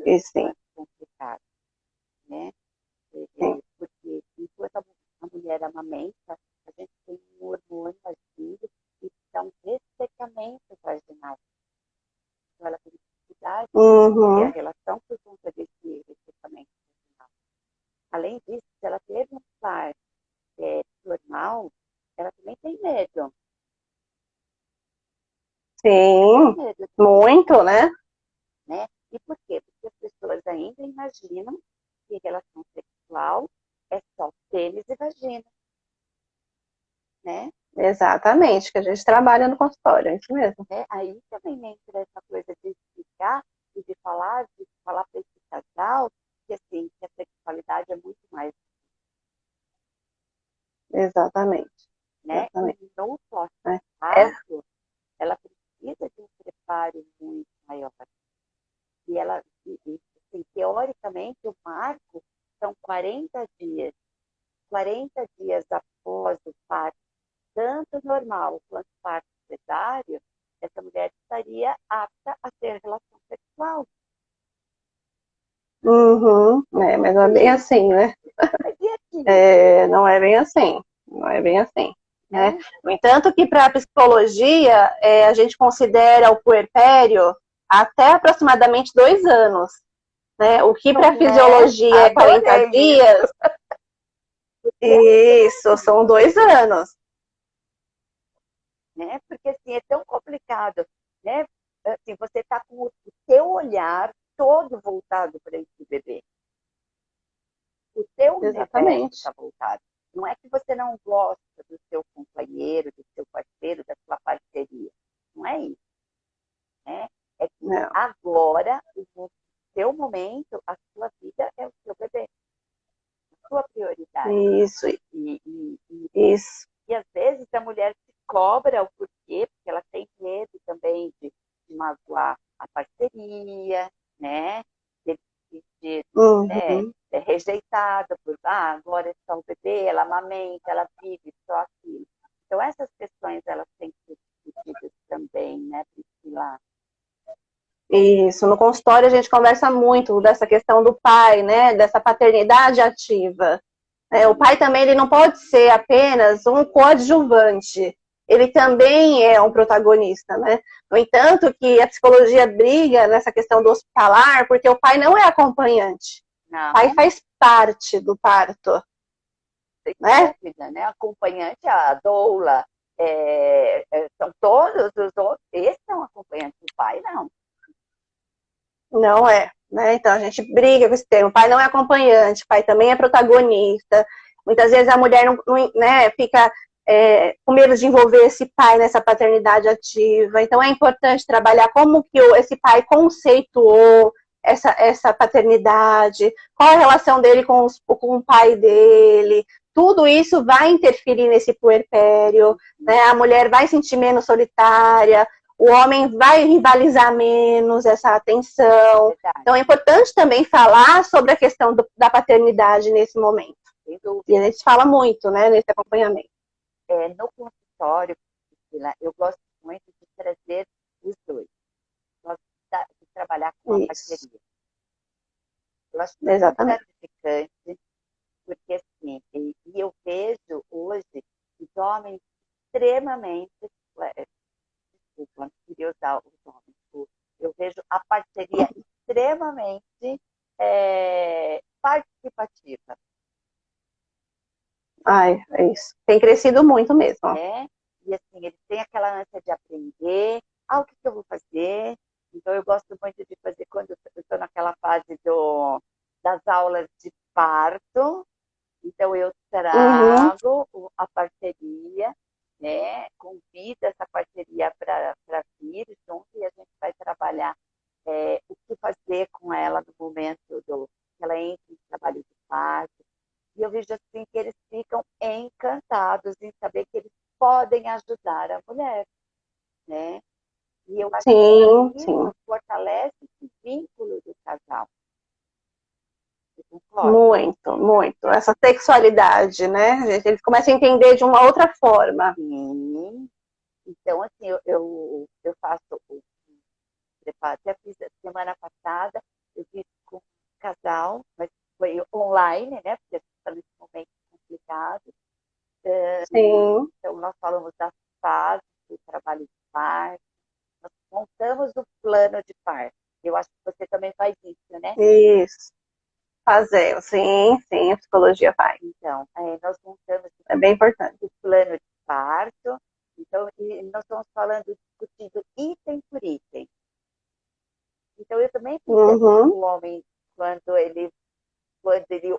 Isso é muito complicado. Né? Porque enquanto a mulher amamenta, a gente tem um hormônio agindo e dá um ressecamento vaginal. Então ela tem dificuldade de ter a relação por conta desse ressecamento vaginal. Além disso, se ela teve um parto normal, ela também tem medo. Sim, muito, né? E por quê? Porque as pessoas ainda imaginam que relação sexual é só pênis e vagina. Né? Exatamente, que a gente trabalha no consultório, é isso mesmo. Aí também entra essa coisa de explicar e de falar para esse casal que, assim, que a sexualidade é muito mais. Exatamente. Né? Exatamente. E no pós-parto, ela precisa de um preparo muito maior. E ela, assim, teoricamente, o marco são 40 dias. 40 dias após o parto, tanto normal quanto parto cesárea, essa mulher estaria apta a ter relação sexual. Mas não é bem assim, né? Não é bem assim. Não é bem assim. Né? No entanto, que para a psicologia, a gente considera o puerpério até aproximadamente 2 anos. Né? O que para a fisiologia é 40 dias. Isso, são 2 anos. Né? Porque assim, é tão complicado. Né? assim, você está com o teu olhar todo voltado para esse bebê. O teu universo está voltado. Não é que você não gosta do seu companheiro, do seu parceiro, da sua parceria. Não é isso. Né? É que agora, o seu momento, a sua vida é o seu bebê. A sua prioridade. Isso. Isso. E às vezes a mulher se cobra o porquê, porque ela tem medo também de magoar a parceria, né? De ser rejeitada por, agora é só o bebê, ela amamenta, ela vive só aquilo. Então essas questões, elas têm que ser discutidas também, né, Priscila? Isso, no consultório a gente conversa muito dessa questão do pai, né, dessa paternidade ativa. O pai também, ele não pode ser apenas um coadjuvante, ele também é um protagonista, né? No entanto, que a psicologia briga nessa questão do hospitalar, porque o pai não é acompanhante. Não. O pai faz parte do parto. Né? Né? Acompanhante, a doula, são todos os outros, esses são acompanhantes do pai, não. Não é, né? Então a gente briga com esse termo. O pai não é acompanhante, o pai também é protagonista. Muitas vezes a mulher não né, fica com medo de envolver esse pai nessa paternidade ativa. Então é importante trabalhar como que esse pai conceituou essa paternidade, qual a relação dele com o pai dele. Tudo isso vai interferir nesse puerpério, né? A mulher vai sentir menos solitária, o homem vai rivalizar menos essa atenção. Verdade. Então é importante também falar sobre a questão da paternidade nesse momento. E a gente fala muito, né, nesse acompanhamento. No consultório, eu gosto muito de trazer os dois. Gosto de trabalhar com a parceria. Eu acho muito gratificante, porque assim, e eu vejo hoje os homens extremamente, desculpa, não queria usar os homens, eu vejo a parceria extremamente participativa. Ai, é isso. Tem crescido muito mesmo. E assim, eles têm aquela ânsia de aprender, o que eu vou fazer? Então eu gosto muito de fazer, quando eu estou naquela fase das aulas de parto, então eu trago a parceria, né? Convido essa parceria para vir junto, e a gente vai trabalhar o que fazer com ela no momento que ela entra em trabalho de parto. E eu vejo assim que eles ficam encantados em saber que eles podem ajudar a mulher, né? E eu acho que isso fortalece esse vínculo do casal. Muito, muito. Essa sexualidade, né? Eles começam a entender de uma outra forma. Sim. Então, assim, eu faço, até fiz semana passada, eu fiz com um casal, mas foi online, né? Porque está nesse momento complicado. Sim. Então, nós falamos das fases do trabalho de parto, nós montamos o plano de parto. Eu acho que você também faz isso, né? Isso. Fazer, sim, a psicologia faz. Então, nós montamos bem importante. O plano de parto. Então, nós estamos falando, discutindo item por item. Então, eu também percebo que o homem, quando ele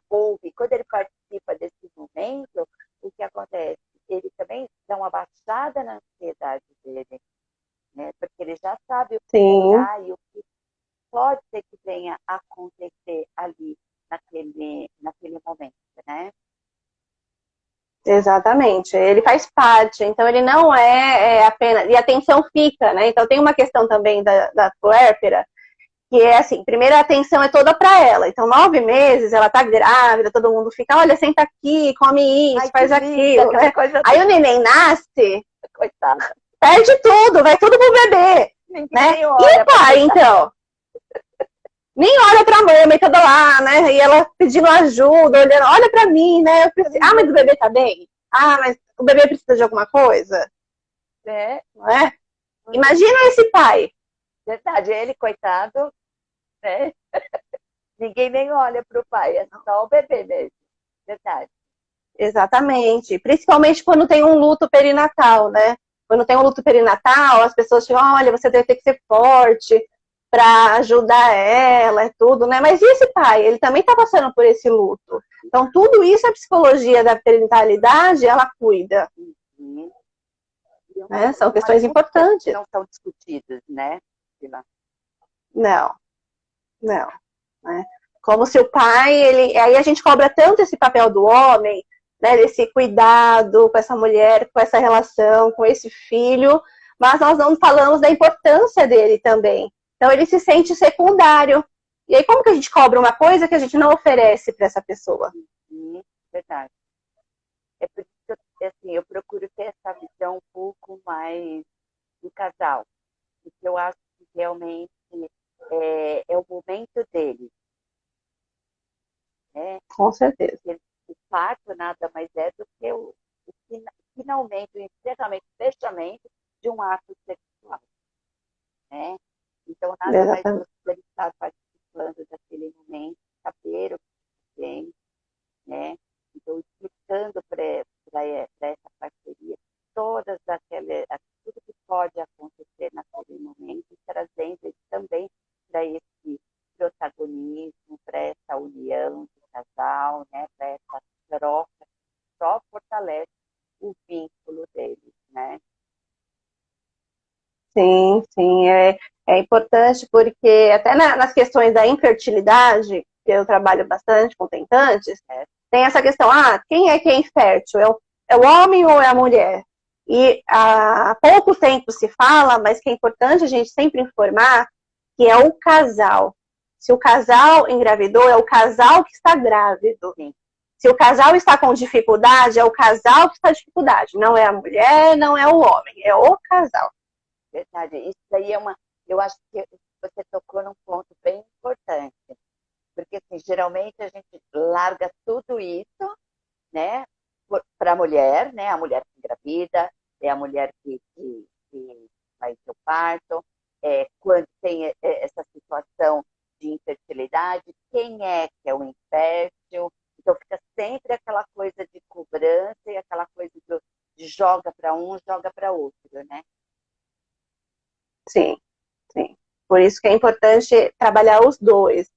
ouve, quando ele participa desse momento, o que acontece? Ele também dá uma baixada na ansiedade dele, né? Porque ele já sabe o que será e o que pode ser que venha a acontecer ali naquele momento, né? Exatamente, ele faz parte, então ele não é apenas, e a atenção fica, né? Então tem uma questão também da puérpera, que é assim, primeiro a atenção é toda para ela, então 9 meses, ela tá grávida, todo mundo fica, olha, senta aqui, come isso, faz aquilo, né? Aí o neném nasce, coitada, perde tudo, vai tudo pro bebê, né? E o pai, então? Nem olha pra mãe toda lá, né? E ela pedindo ajuda, olhando, olha pra mim, né? Eu preciso... mas o bebê tá bem? Mas o bebê precisa de alguma coisa? Não é? Imagina esse pai. Verdade, ele, coitado, né? Ninguém nem olha pro pai, é só o bebê mesmo. Verdade. Exatamente. Principalmente quando tem um luto perinatal, né? Quando tem um luto perinatal, as pessoas ficam, olha, você deve ter que ser forte para ajudar ela, é tudo, né? Mas e esse pai? Ele também está passando por esse luto. Então, tudo isso a psicologia da parentalidade, ela cuida. Uhum. Né? São questões importantes. Não são discutidas, né? Não, não. Né? Como se o pai, aí a gente cobra tanto esse papel do homem, né, desse cuidado com essa mulher, com essa relação, com esse filho, mas nós não falamos da importância dele também. Então ele se sente secundário. E aí como que a gente cobra uma coisa que a gente não oferece para essa pessoa? Verdade. É por isso que assim, eu procuro ter essa visão um pouco mais do casal. Porque eu acho que realmente é o momento dele. Né? Com certeza. O parto nada mais é do que o finalmente, o encerramento, o fechamento de um ato sexual. Né? Então, nada mais do que ele estar participando daquele momento, saber o que tem, né? Então, explicando para essa parceria tudo que pode acontecer naquele momento, e trazendo ele também para esse protagonismo, para essa união de casal, né? Para essa troca, só fortalece o vínculo deles, né? Sim, sim, é importante porque até nas questões da infertilidade, que eu trabalho bastante com tentantes, tem essa questão, quem é infértil? É o homem ou é a mulher? E há pouco tempo se fala, mas que é importante a gente sempre informar que é o casal. Se o casal engravidou, é o casal que está grávido. Sim. Se o casal está com dificuldade, é o casal que está com dificuldade. Não é a mulher, não é o homem, é o casal. Verdade. Isso aí eu acho que você tocou num ponto bem importante. Porque, assim, geralmente a gente larga tudo isso, né, para a mulher, né? A mulher que engravida, é a mulher que faz o parto, quando tem essa situação de infertilidade, quem é que é o infértil? Então fica sempre aquela coisa de cobrança e aquela coisa de joga para um, joga para outro, né? Sim, sim. Por isso que é importante trabalhar os dois.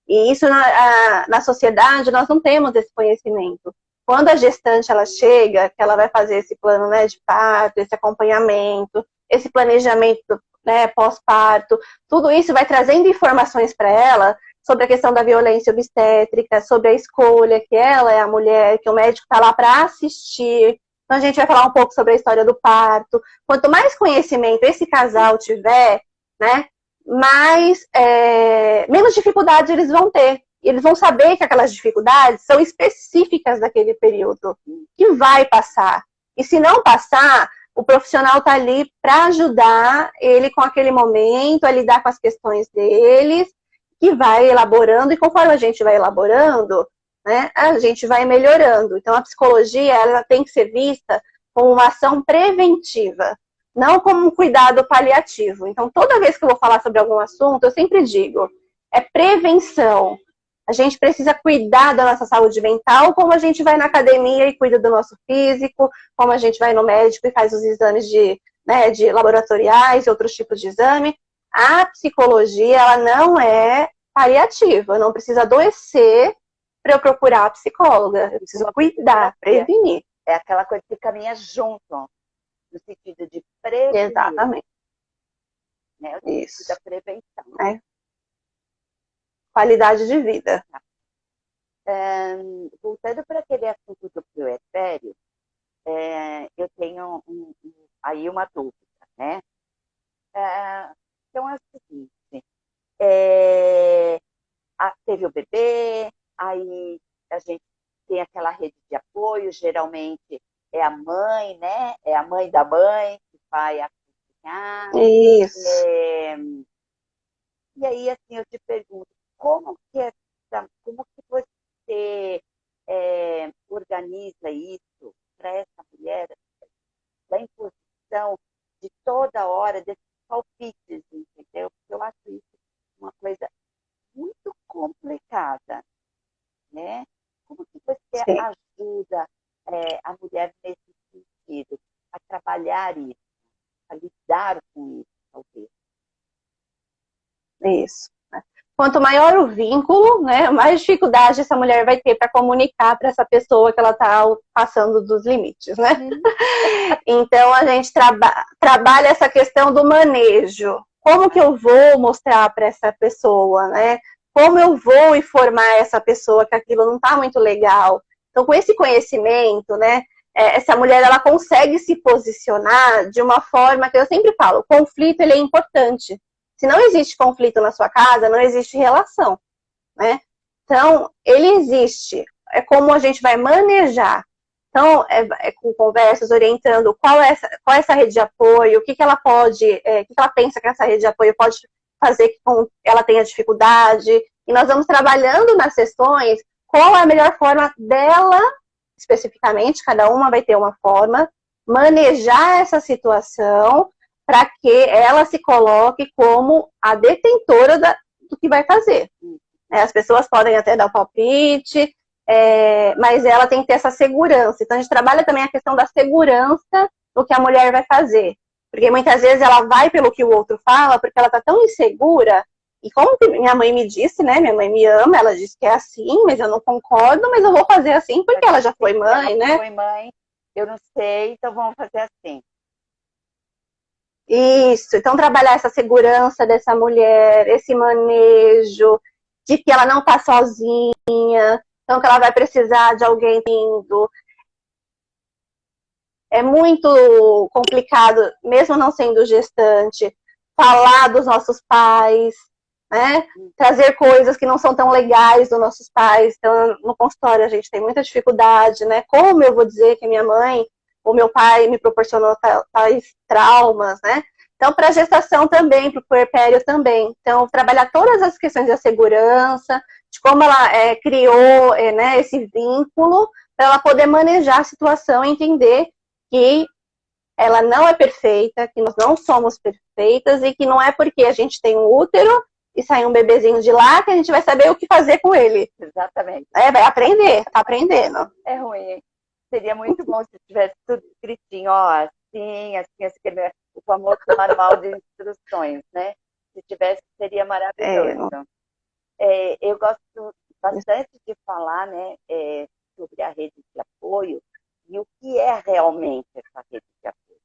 E isso na sociedade nós não temos esse conhecimento. Quando a gestante ela chega, que ela vai fazer esse plano, né, de parto, esse acompanhamento, esse planejamento, né, pós-parto, tudo isso vai trazendo informações para ela sobre a questão da violência obstétrica, sobre a escolha, que ela é a mulher, que o médico está lá para assistir. Então a gente vai falar um pouco sobre a história do parto. Quanto mais conhecimento esse casal tiver, né, menos dificuldades eles vão ter. Eles vão saber que aquelas dificuldades são específicas daquele período, que vai passar. E se não passar, o profissional está ali para ajudar ele com aquele momento, a lidar com as questões deles, que vai elaborando, e conforme a gente vai elaborando, né, a gente vai melhorando. Então, a psicologia ela tem que ser vista como uma ação preventiva, não como um cuidado paliativo. Então, toda vez que eu vou falar sobre algum assunto, eu sempre digo, é prevenção. A gente precisa cuidar da nossa saúde mental, como a gente vai na academia e cuida do nosso físico, como a gente vai no médico e faz os exames de laboratoriais e outros tipos de exame. A psicologia, ela não é paliativa. Eu não preciso adoecer para eu procurar a psicóloga. Eu preciso cuidar, prevenir. É aquela coisa que caminha junto, no sentido de prevenir. Exatamente. Né? O Isso. da prevenção. Qualidade de vida. Voltando para aquele assunto do puerpério, eu tenho aí uma dúvida, né? Então é o seguinte, teve o bebê, aí a gente tem aquela rede de apoio, geralmente é a mãe, né? É a mãe da mãe que vai acompanhar. Isso. E aí, assim, eu te pergunto, como que você organiza isso para essa mulher, da imposição de toda hora desses palpites, entendeu? Porque eu acho isso uma coisa muito complicada, né? Como que você ajuda a mulher nesse sentido, a trabalhar isso? a lidar com isso, talvez. Isso. Quanto maior o vínculo, né, mais dificuldade essa mulher vai ter para comunicar para essa pessoa que ela está passando dos limites, né? Então, a gente trabalha essa questão do manejo. Como que eu vou mostrar para essa pessoa, né? Como eu vou informar essa pessoa que aquilo não está muito legal? Então, com esse conhecimento, né, essa mulher ela consegue se posicionar de uma forma que eu sempre falo, o conflito ele é importante. Se não existe conflito na sua casa, não existe relação, né? Então, ele existe. É como a gente vai manejar. Então, com conversas, orientando qual é essa rede de apoio, o que ela pode, o que ela pensa que essa rede de apoio pode fazer com que ela tenha dificuldade. E nós vamos trabalhando nas sessões qual é a melhor forma dela, especificamente, cada uma vai ter uma forma, manejar essa situação para que ela se coloque como a detentora do que vai fazer. As pessoas podem até dar o palpite, mas ela tem que ter essa segurança. Então, a gente trabalha também a questão da segurança do que a mulher vai fazer. Porque muitas vezes ela vai pelo que o outro fala, porque ela está tão insegura. E como que minha mãe me disse, né? Minha mãe me ama, ela disse que é assim, mas eu não concordo, mas eu vou fazer assim porque ela já foi mãe, né? Foi mãe, eu não sei, então vamos fazer assim. Isso, então trabalhar essa segurança dessa mulher, esse manejo, de que ela não está sozinha, então que ela vai precisar de alguém vindo. É muito complicado, mesmo não sendo gestante, falar dos nossos pais, né? Trazer coisas que não são tão legais dos nossos pais. Então, no consultório a gente tem muita dificuldade, né? Como eu vou dizer que minha mãe ou meu pai me proporcionou tais traumas, né? Então, para a gestação também, para o puerpério também. Então, trabalhar todas as questões da segurança, de como ela criou né, esse vínculo, para ela poder manejar a situação e entender que ela não é perfeita, que nós não somos perfeitas e que não é porque a gente tem um útero e sai um bebezinho de lá que a gente vai saber o que fazer com ele. Exatamente. Vai aprender, tá aprendendo. É ruim. Seria muito bom se tivesse tudo escritinho, ó, assim, o famoso manual de instruções, né? Se tivesse, seria maravilhoso. Eu gosto bastante de falar, né, sobre a rede de apoio e o que é realmente essa rede de apoio.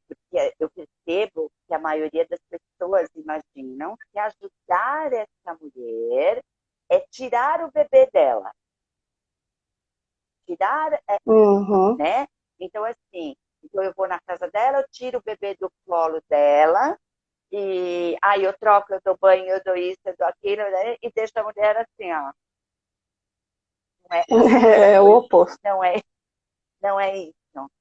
Porque eu percebo que a maioria das pessoas imaginam que ajudar essa mulher é tirar o bebê dela. Né? Então, assim, eu vou na casa dela, eu tiro o bebê do colo dela, e aí eu troco, eu dou banho, eu dou isso, eu dou aquilo, né? E deixo a mulher assim, ó. É o oposto. Não é isso.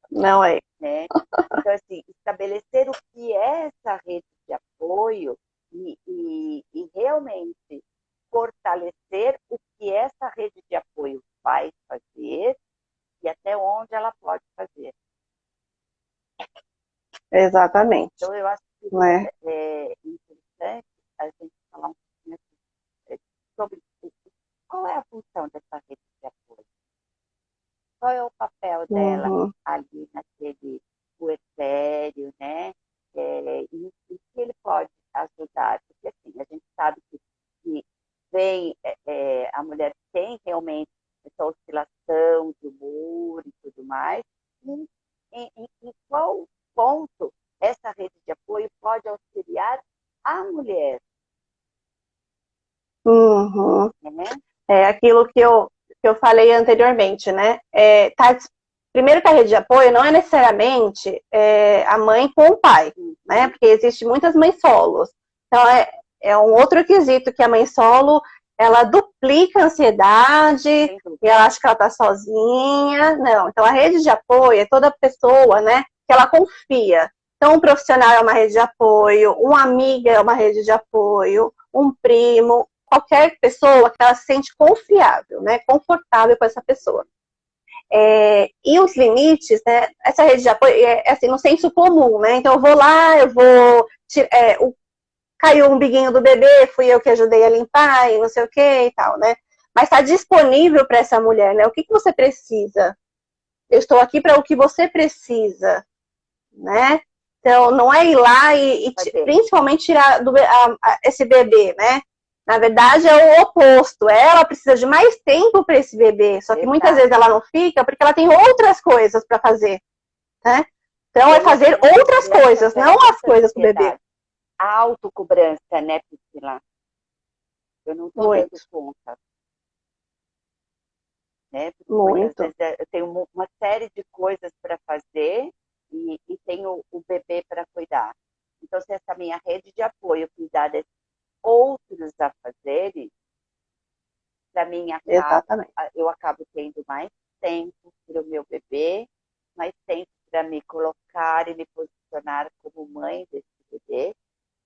Não é. Né? Então, assim, estabelecer o que é essa rede de apoio e realmente fortalecer o que essa rede de apoio vai fazer e até onde ela pode fazer. Exatamente. Então, eu acho que é interessante a gente falar um pouquinho sobre qual é a função dessa rede de apoio. Qual é o papel dela ali naquele puerpério, né? E que ele pode ajudar. Porque, assim, a gente sabe que a mulher tem realmente essa oscilação de humor e tudo mais. E em qual ponto essa rede de apoio pode auxiliar a mulher? Né? É aquilo que eu falei anteriormente, né? Primeiro que a rede de apoio não é necessariamente a mãe com o pai, né? Porque existem muitas mães solos. Então, é um outro quesito que a mãe solo, ela duplica a ansiedade e ela acha que ela tá sozinha. Não, então a rede de apoio é toda pessoa, né? Que ela confia. Então, um profissional é uma rede de apoio, uma amiga é uma rede de apoio, um primo, qualquer pessoa que ela se sente confiável, né? Confortável com essa pessoa. E os limites, né? Essa rede de apoio é assim, no senso comum, né? Então, eu vou lá, caiu o umbiguinho do bebê, fui eu que ajudei a limpar e não sei o que e tal, né? Mas está disponível para essa mulher, né? O que você precisa? Eu estou aqui para o que você precisa. né? Então, não é ir lá e principalmente tirar esse bebê, né? Na verdade, é o oposto. Ela precisa de mais tempo para esse bebê, só que muitas vezes ela não fica porque ela tem outras coisas para fazer, né? Então, é fazer outras coisas, não as coisas com o bebê. A autocobrança, né, Priscila? Eu não estou dando conta. Né? Muito. Vezes eu tenho uma série de coisas para fazer e tenho o bebê para cuidar. Então, se essa minha rede de apoio cuidar desses outros afazeres, para mim, eu acabo tendo mais tempo para o meu bebê, mais tempo para me colocar e me posicionar como mãe desse bebê,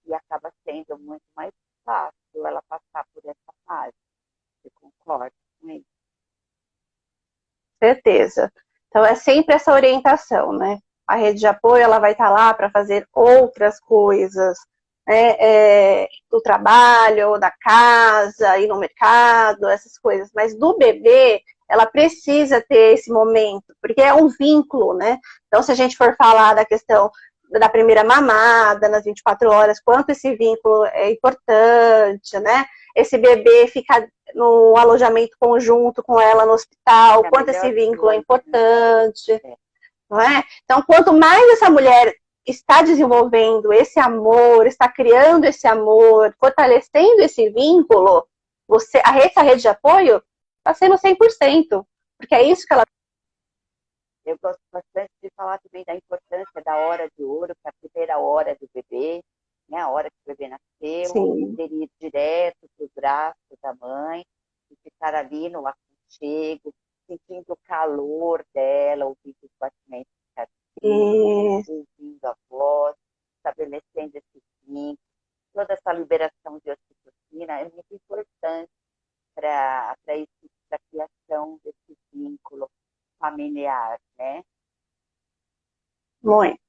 e acaba sendo muito mais fácil ela passar por essa fase. Você concorda com isso? Certeza. Então, é sempre essa orientação, né? A rede de apoio, ela vai estar lá para fazer outras coisas, né? Do trabalho, da casa, ir no mercado, essas coisas. Mas do bebê, ela precisa ter esse momento, porque é um vínculo, né? Então, se a gente for falar da questão da primeira mamada, nas 24 horas, quanto esse vínculo é importante, né? Esse bebê fica no alojamento conjunto com ela no hospital, quanto esse vínculo é importante, não é? Então, quanto mais essa mulher está desenvolvendo esse amor, está criando esse amor, fortalecendo esse vínculo, essa rede de apoio está sendo 100%, porque é isso que ela... Eu gosto bastante de falar também da importância da hora de ouro, que é a primeira hora do bebê, né? A hora que o bebê nasceu, poder ir direto para o braço da mãe, e ficar ali no aconchego, sentindo o calor dela, ouvindo os batimentos cardíacos, ouvindo a voz, estabelecendo esse vínculo. Toda essa liberação de ocitocina é muito importante para a criação desse vínculo familiar, né? Muito,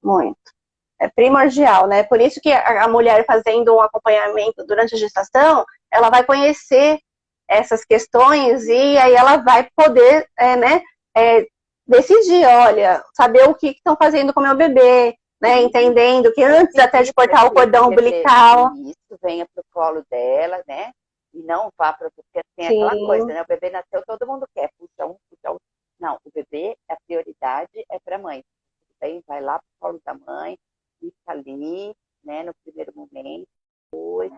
muito. É primordial, né? Por isso que a mulher fazendo um acompanhamento durante a gestação, ela vai conhecer essas questões e aí ela vai poder, decidir, olha, saber o que estão fazendo com o meu bebê, né? Entendendo que antes até de cortar o cordão umbilical... Isso, venha pro colo dela, né? E não vá para... Porque tem aquela coisa, né? O bebê nasceu, todo mundo quer, puxa um, puxa outro. Não, o bebê, a prioridade é para a mãe. Aí vai lá pro colo da mãe, fica ali, né, no primeiro momento, depois,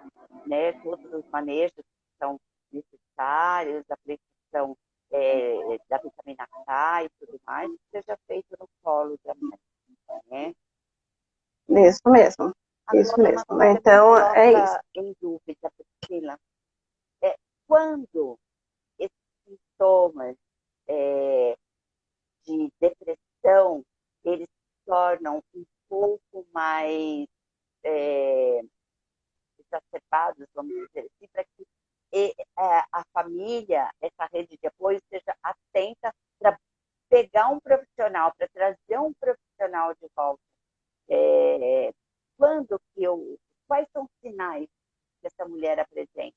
né, todos os manejos que são necessários, a aplicação da vitamina K e tudo mais, seja feito no colo da mãe, né? Isso mesmo, isso mesmo. Então, é isso. Em dúvida, Priscila, quando esses sintomas de depressão, eles se tornam um pouco mais exacerbados, vamos dizer assim, para que a família, essa rede de apoio, seja atenta para pegar um profissional, para trazer um profissional de volta. Quais são os sinais que essa mulher apresenta?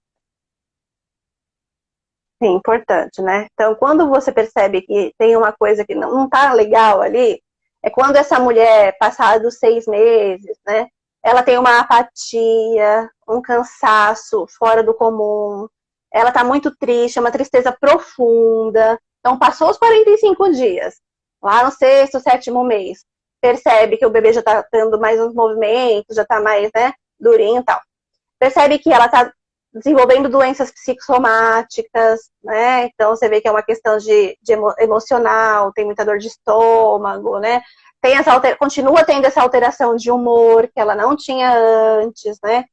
Sim, importante, né? Então, quando você percebe que tem uma coisa que não tá legal ali, é quando essa mulher, passados 6 meses, né? Ela tem uma apatia, um cansaço fora do comum, ela tá muito triste, é uma tristeza profunda. Então, passou os 45 dias, lá no 6º, 7º mês, percebe que o bebê já tá tendo mais uns movimentos, já tá mais, né, durinho e tal. Percebe que ela tá desenvolvendo doenças psicossomáticas, né? Então, você vê que é uma questão de emocional, tem muita dor de estômago, né? Continua tendo essa alteração de humor que ela não tinha antes, né?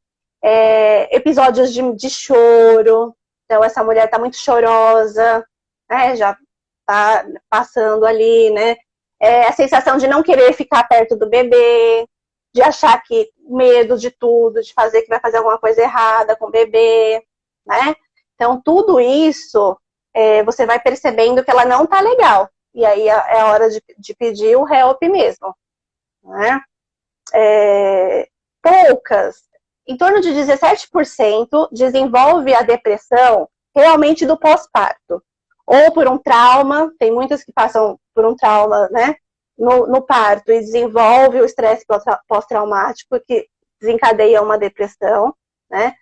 Episódios de choro. Então, essa mulher está muito chorosa, né? Já está passando ali, né? A sensação de não querer ficar perto do bebê, de achar que medo de tudo, de fazer que vai fazer alguma coisa errada com o bebê, né? Então, tudo isso, você vai percebendo que ela não tá legal. E aí é a hora de pedir o help mesmo, né? Poucas, em torno de 17% desenvolve a depressão realmente do pós-parto. Ou por um trauma, tem muitas que passam por um trauma, né? no parto e desenvolve o estresse pós-traumático, que desencadeia uma depressão, né?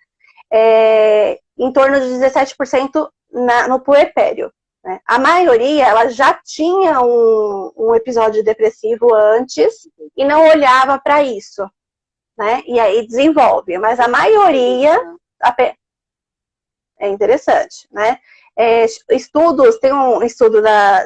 Em torno de 17% no puerpério. Né? A maioria, ela já tinha um episódio depressivo antes e não olhava para isso, né? E aí desenvolve. Mas a maioria... É interessante, né? Tem um estudo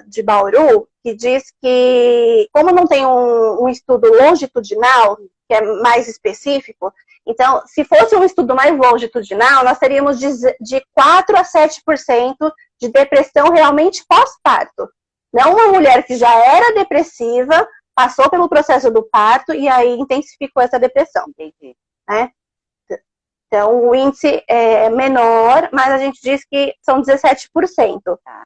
de Bauru que diz que, como não tem um estudo longitudinal, que é mais específico, então, se fosse um estudo mais longitudinal, nós teríamos de 4 a 7% de depressão realmente pós-parto. Não uma mulher que já era depressiva, passou pelo processo do parto e aí intensificou essa depressão. Entendi. Né? Então, o índice é menor, mas a gente diz que são 17%.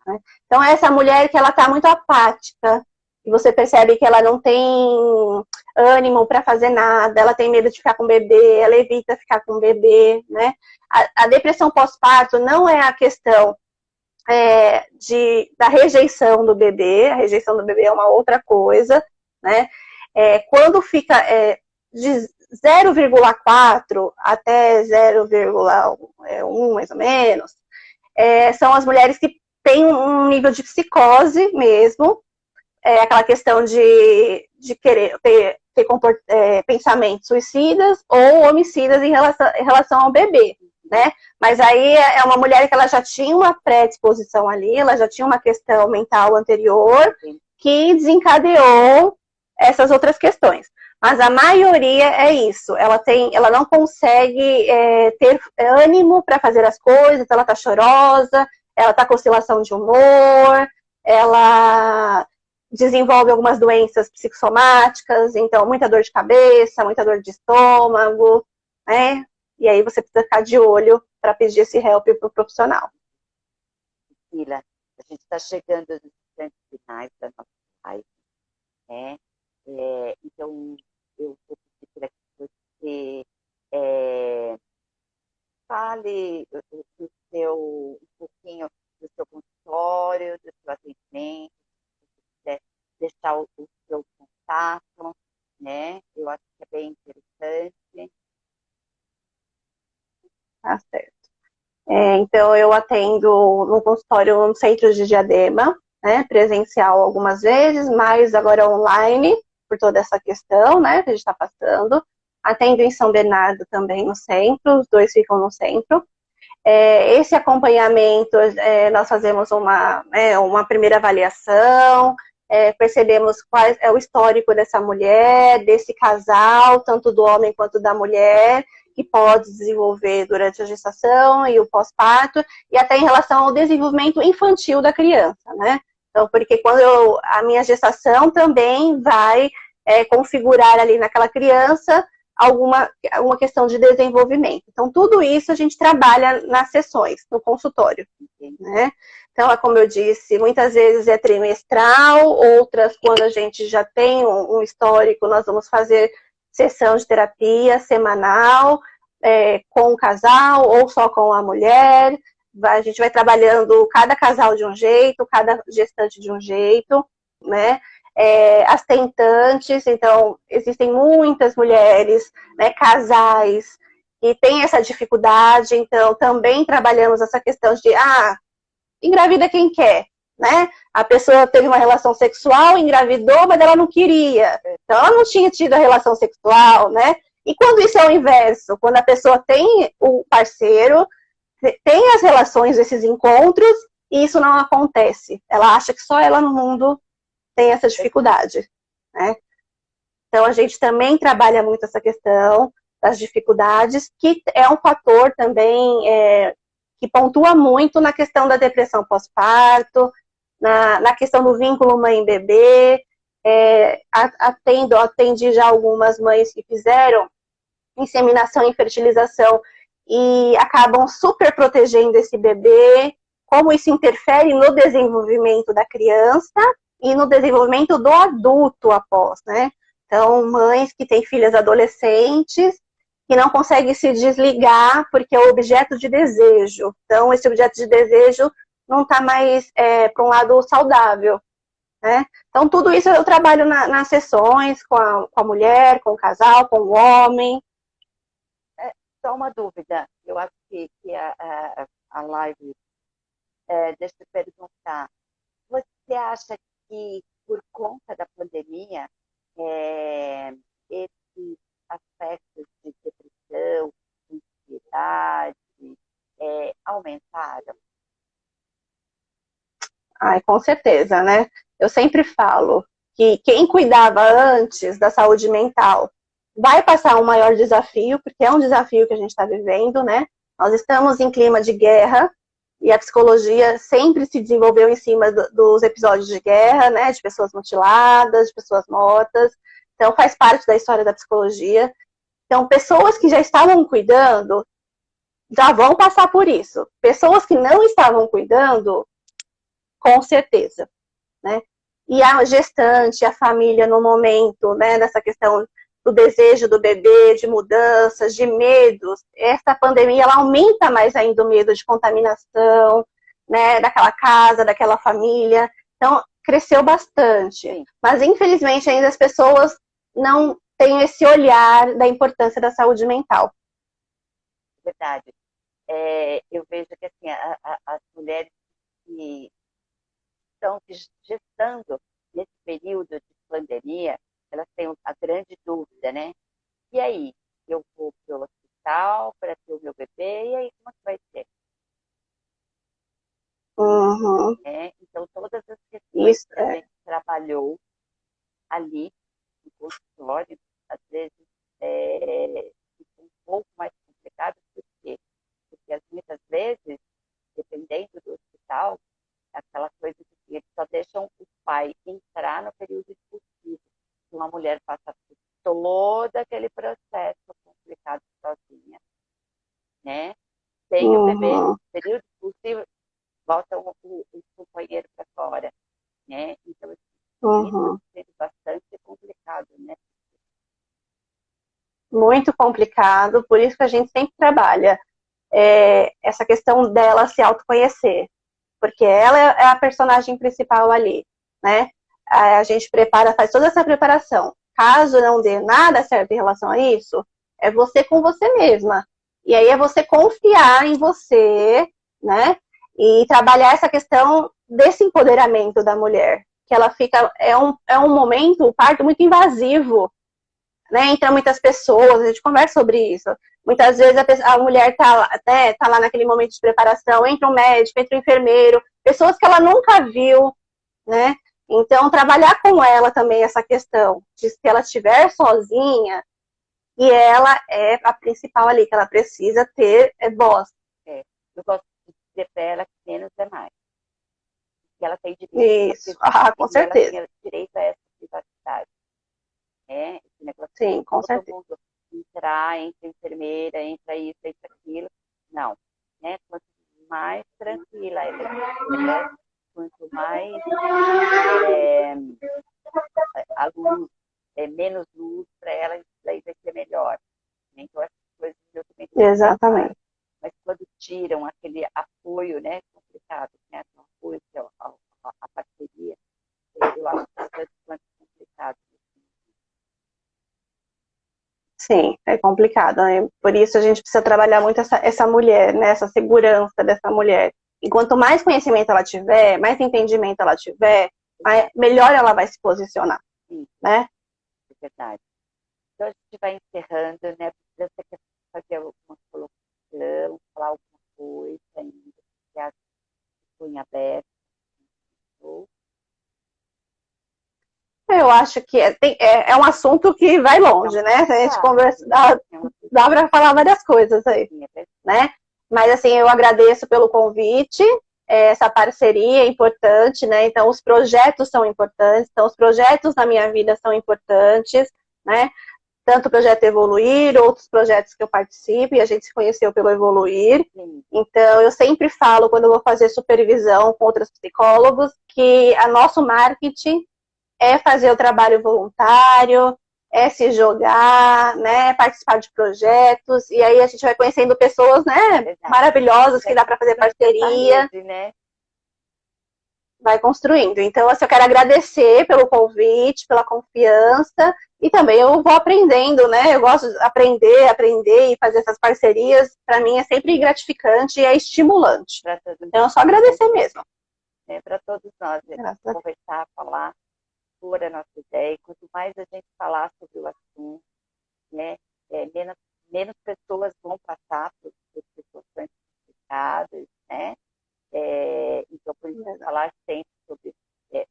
Né? Então, essa mulher que ela está muito apática, e você percebe que ela não tem ânimo para fazer nada, ela tem medo de ficar com o bebê, ela evita ficar com o bebê, né? A depressão pós-parto não é a questão da rejeição do bebê, a rejeição do bebê é uma outra coisa, né? Quando fica de 0,4 até 0,1, mais ou menos, são as mulheres que têm um nível de psicose mesmo, aquela questão de querer ter pensamentos suicidas ou homicidas em relação ao bebê, né? Mas aí é uma mulher que ela já tinha uma predisposição ali, ela já tinha uma questão mental anterior que desencadeou essas outras questões. Mas a maioria é isso, ela não consegue ter ânimo para fazer as coisas, ela tá chorosa, ela tá com oscilação de humor, ela desenvolve algumas doenças psicossomáticas, então muita dor de cabeça, muita dor de estômago, né? E aí você precisa ficar de olho para pedir esse help para o profissional. Priscila, a gente está chegando nos instantes finais da nossa live, né? Então, eu vou pedir para que você fale um pouquinho do seu consultório, do seu atendimento, se você quiser deixar o seu contato, né? Eu acho que é bem interessante. Tá certo. Então, eu atendo no consultório no centro de Diadema, né, presencial algumas vezes, mas agora online, por toda essa questão, né, que a gente está passando. Atendo em São Bernardo também no centro, os dois ficam no centro. Esse acompanhamento, nós fazemos uma primeira avaliação, percebemos qual é o histórico dessa mulher, desse casal, tanto do homem quanto da mulher, que pode desenvolver durante a gestação e o pós-parto, e até em relação ao desenvolvimento infantil da criança, né? Então, porque a minha gestação também vai configurar ali naquela criança alguma questão de desenvolvimento. Então, tudo isso a gente trabalha nas sessões, no consultório, né? Então, como eu disse, muitas vezes é trimestral, outras, quando a gente já tem um histórico, nós vamos fazer sessão de terapia semanal, com o casal ou só com a mulher. A gente vai trabalhando cada casal de um jeito, cada gestante de um jeito, né? As tentantes, então, existem muitas mulheres, né, casais, que têm essa dificuldade, então também trabalhamos essa questão de, engravida quem quer, né? A pessoa teve uma relação sexual, engravidou, mas ela não queria, então ela não tinha tido a relação sexual, né? E quando isso é o inverso, quando a pessoa tem o parceiro, tem as relações, esses encontros, e isso não acontece, ela acha que só ela no mundo tem essa dificuldade, né? Então, a gente também trabalha muito essa questão das dificuldades, que é um fator também que pontua muito na questão da depressão pós-parto, na questão do vínculo mãe-bebê. Atendi já algumas mães que fizeram inseminação e fertilização e acabam super protegendo esse bebê, como isso interfere no desenvolvimento da criança e no desenvolvimento do adulto após, né? Então, mães que têm filhas adolescentes que não conseguem se desligar porque é objeto de desejo. Então, esse objeto de desejo não está mais para um lado saudável. né? Então, tudo isso eu trabalho nas sessões com a mulher, com o casal, com o homem. Só uma dúvida, eu acho que a live, deixa eu perguntar, você acha que por conta da pandemia, esses aspectos de depressão, ansiedade, aumentaram? Ai, com certeza, né? Eu sempre falo que quem cuidava antes da saúde mental vai passar um maior desafio, porque é um desafio que a gente está vivendo, né? Nós estamos em clima de guerra e a psicologia sempre se desenvolveu em cima dos episódios de guerra, né? De pessoas mutiladas, de pessoas mortas. Então, faz parte da história da psicologia. Então, pessoas que já estavam cuidando já vão passar por isso. Pessoas que não estavam cuidando, com certeza, né? E a gestante, a família no momento, né, dessa questão do desejo do bebê, de mudanças, de medos, essa pandemia, ela aumenta mais ainda o medo de contaminação, né, daquela casa, daquela família. Então, cresceu bastante. Sim. Mas, infelizmente, ainda as pessoas não têm esse olhar da importância da saúde mental. Verdade. Eu vejo que assim, as mulheres que estão gestando nesse período de pandemia, elas têm a grande dúvida, né? E aí, eu vou para o hospital para ter o meu bebê, e aí como é que vai ser? Uhum. Então, todas as questões Isso, que a gente trabalhou ali no consultório, às vezes fica um pouco mais complicado, por quê? Porque muitas vezes, dependendo do hospital, aquela coisa que eles só deixam o pai entrar no período expulsivo. Uma mulher passa por todo aquele processo complicado sozinha, né? Tem o bebê, período expulsivo, volta o companheiro para fora, né? Então, isso é bastante complicado, né? Muito complicado, por isso que a gente sempre trabalha essa questão dela se autoconhecer, porque ela é a personagem principal ali, né? A gente faz toda essa preparação. Caso não dê nada certo em relação a isso, é você com você mesma. E aí é você confiar em você, né? E trabalhar essa questão desse empoderamento da mulher, que ela fica, é um momento, o parto muito invasivo, né? Entra muitas pessoas, a gente conversa sobre isso. Muitas vezes a mulher tá lá naquele momento de preparação, entra um médico, entra um enfermeiro, pessoas que ela nunca viu, né? Então, trabalhar com ela também essa questão de se ela estiver sozinha, e ela é a principal ali, que ela precisa ter voz. Eu gosto de dizer para ela que menos é mais. Que ela tem direito. Isso, com certeza. Ela tem direito a essa privacidade. Esse negócio Sim, com todo certeza. mundo entrar, entra enfermeira, entra isso, entra aquilo. Não. Né? Quanto mais tranquila ela é, quanto mais a luz, menos luz para ela, isso daí vai ser melhor. Então, essas coisas eu também tenho. Exatamente. Mas quando tiram aquele apoio, né, complicado, né, o apoio que é a parceria, eu acho bastante complicado. Sim, é complicado, né? Por isso a gente precisa trabalhar muito essa mulher, né? Essa segurança dessa mulher. E quanto mais conhecimento ela tiver, mais entendimento ela tiver, melhor ela vai se posicionar. Sim, né? É verdade. Então a gente vai encerrando, né? Você quer fazer alguma colocação, falar alguma coisa ainda, que acha que foi em aberto? Eu acho que é um assunto que vai longe, né? Se a gente conversa, dá para falar várias coisas aí, né? Mas, assim, eu agradeço pelo convite, essa parceria é importante, né? Então, os projetos são importantes, então, os projetos na minha vida são importantes, né? Tanto o projeto Evoluir, outros projetos que eu participo, e a gente se conheceu pelo Evoluir. Então, eu sempre falo, quando eu vou fazer supervisão com outros psicólogos, que a nosso marketing é fazer o trabalho voluntário, é se jogar, né, participar de projetos, e aí a gente vai conhecendo pessoas, né, maravilhosas, que dá para fazer parceria. vai construindo. Então, assim, eu quero agradecer pelo convite, pela confiança, e também eu vou aprendendo, né? Eu gosto de aprender e fazer essas parcerias. Para mim é sempre gratificante e é estimulante. Então, é só agradecer mesmo. Para todos nós, conversar, falar, pôr a nossa ideia. E quanto mais a gente falar sobre o assunto, né, menos pessoas vão passar por situações complicadas, né? Então, por isso, falar sempre sobre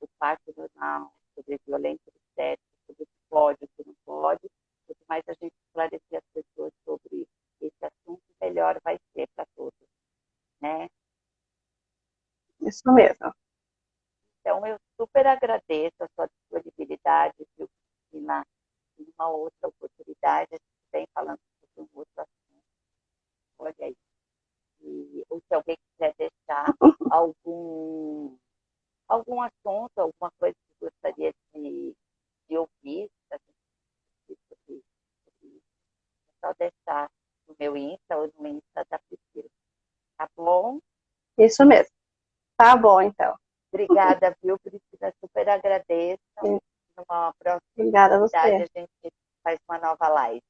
o parto normal, sobre violência obstétrica, sobre o que pode, o que não pode. Quanto mais a gente esclarecer as pessoas sobre esse assunto, melhor vai ser para todos, né? Isso mesmo. Então, eu super agradeço a sua disponibilidade, viu, Cristina? Em uma outra oportunidade, a gente vem falando sobre um outro assunto. Olha aí. Ou se alguém quiser deixar algum assunto, alguma coisa que gostaria de ouvir, sobre isso, é só deixar no meu Insta ou no Insta da Priscila. Tá bom? Isso mesmo. Tá bom, então. Obrigada, viu, Priscila? Super agradeço. Sim. Numa próxima Obrigada a oportunidade, você. a gente faz uma nova live.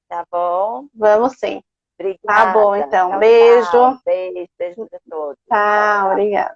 Tá bom? Vamos sim. Obrigada. Tá bom, então. Tchau, Beijo. tchau. Beijo para todos. Tchau, obrigada.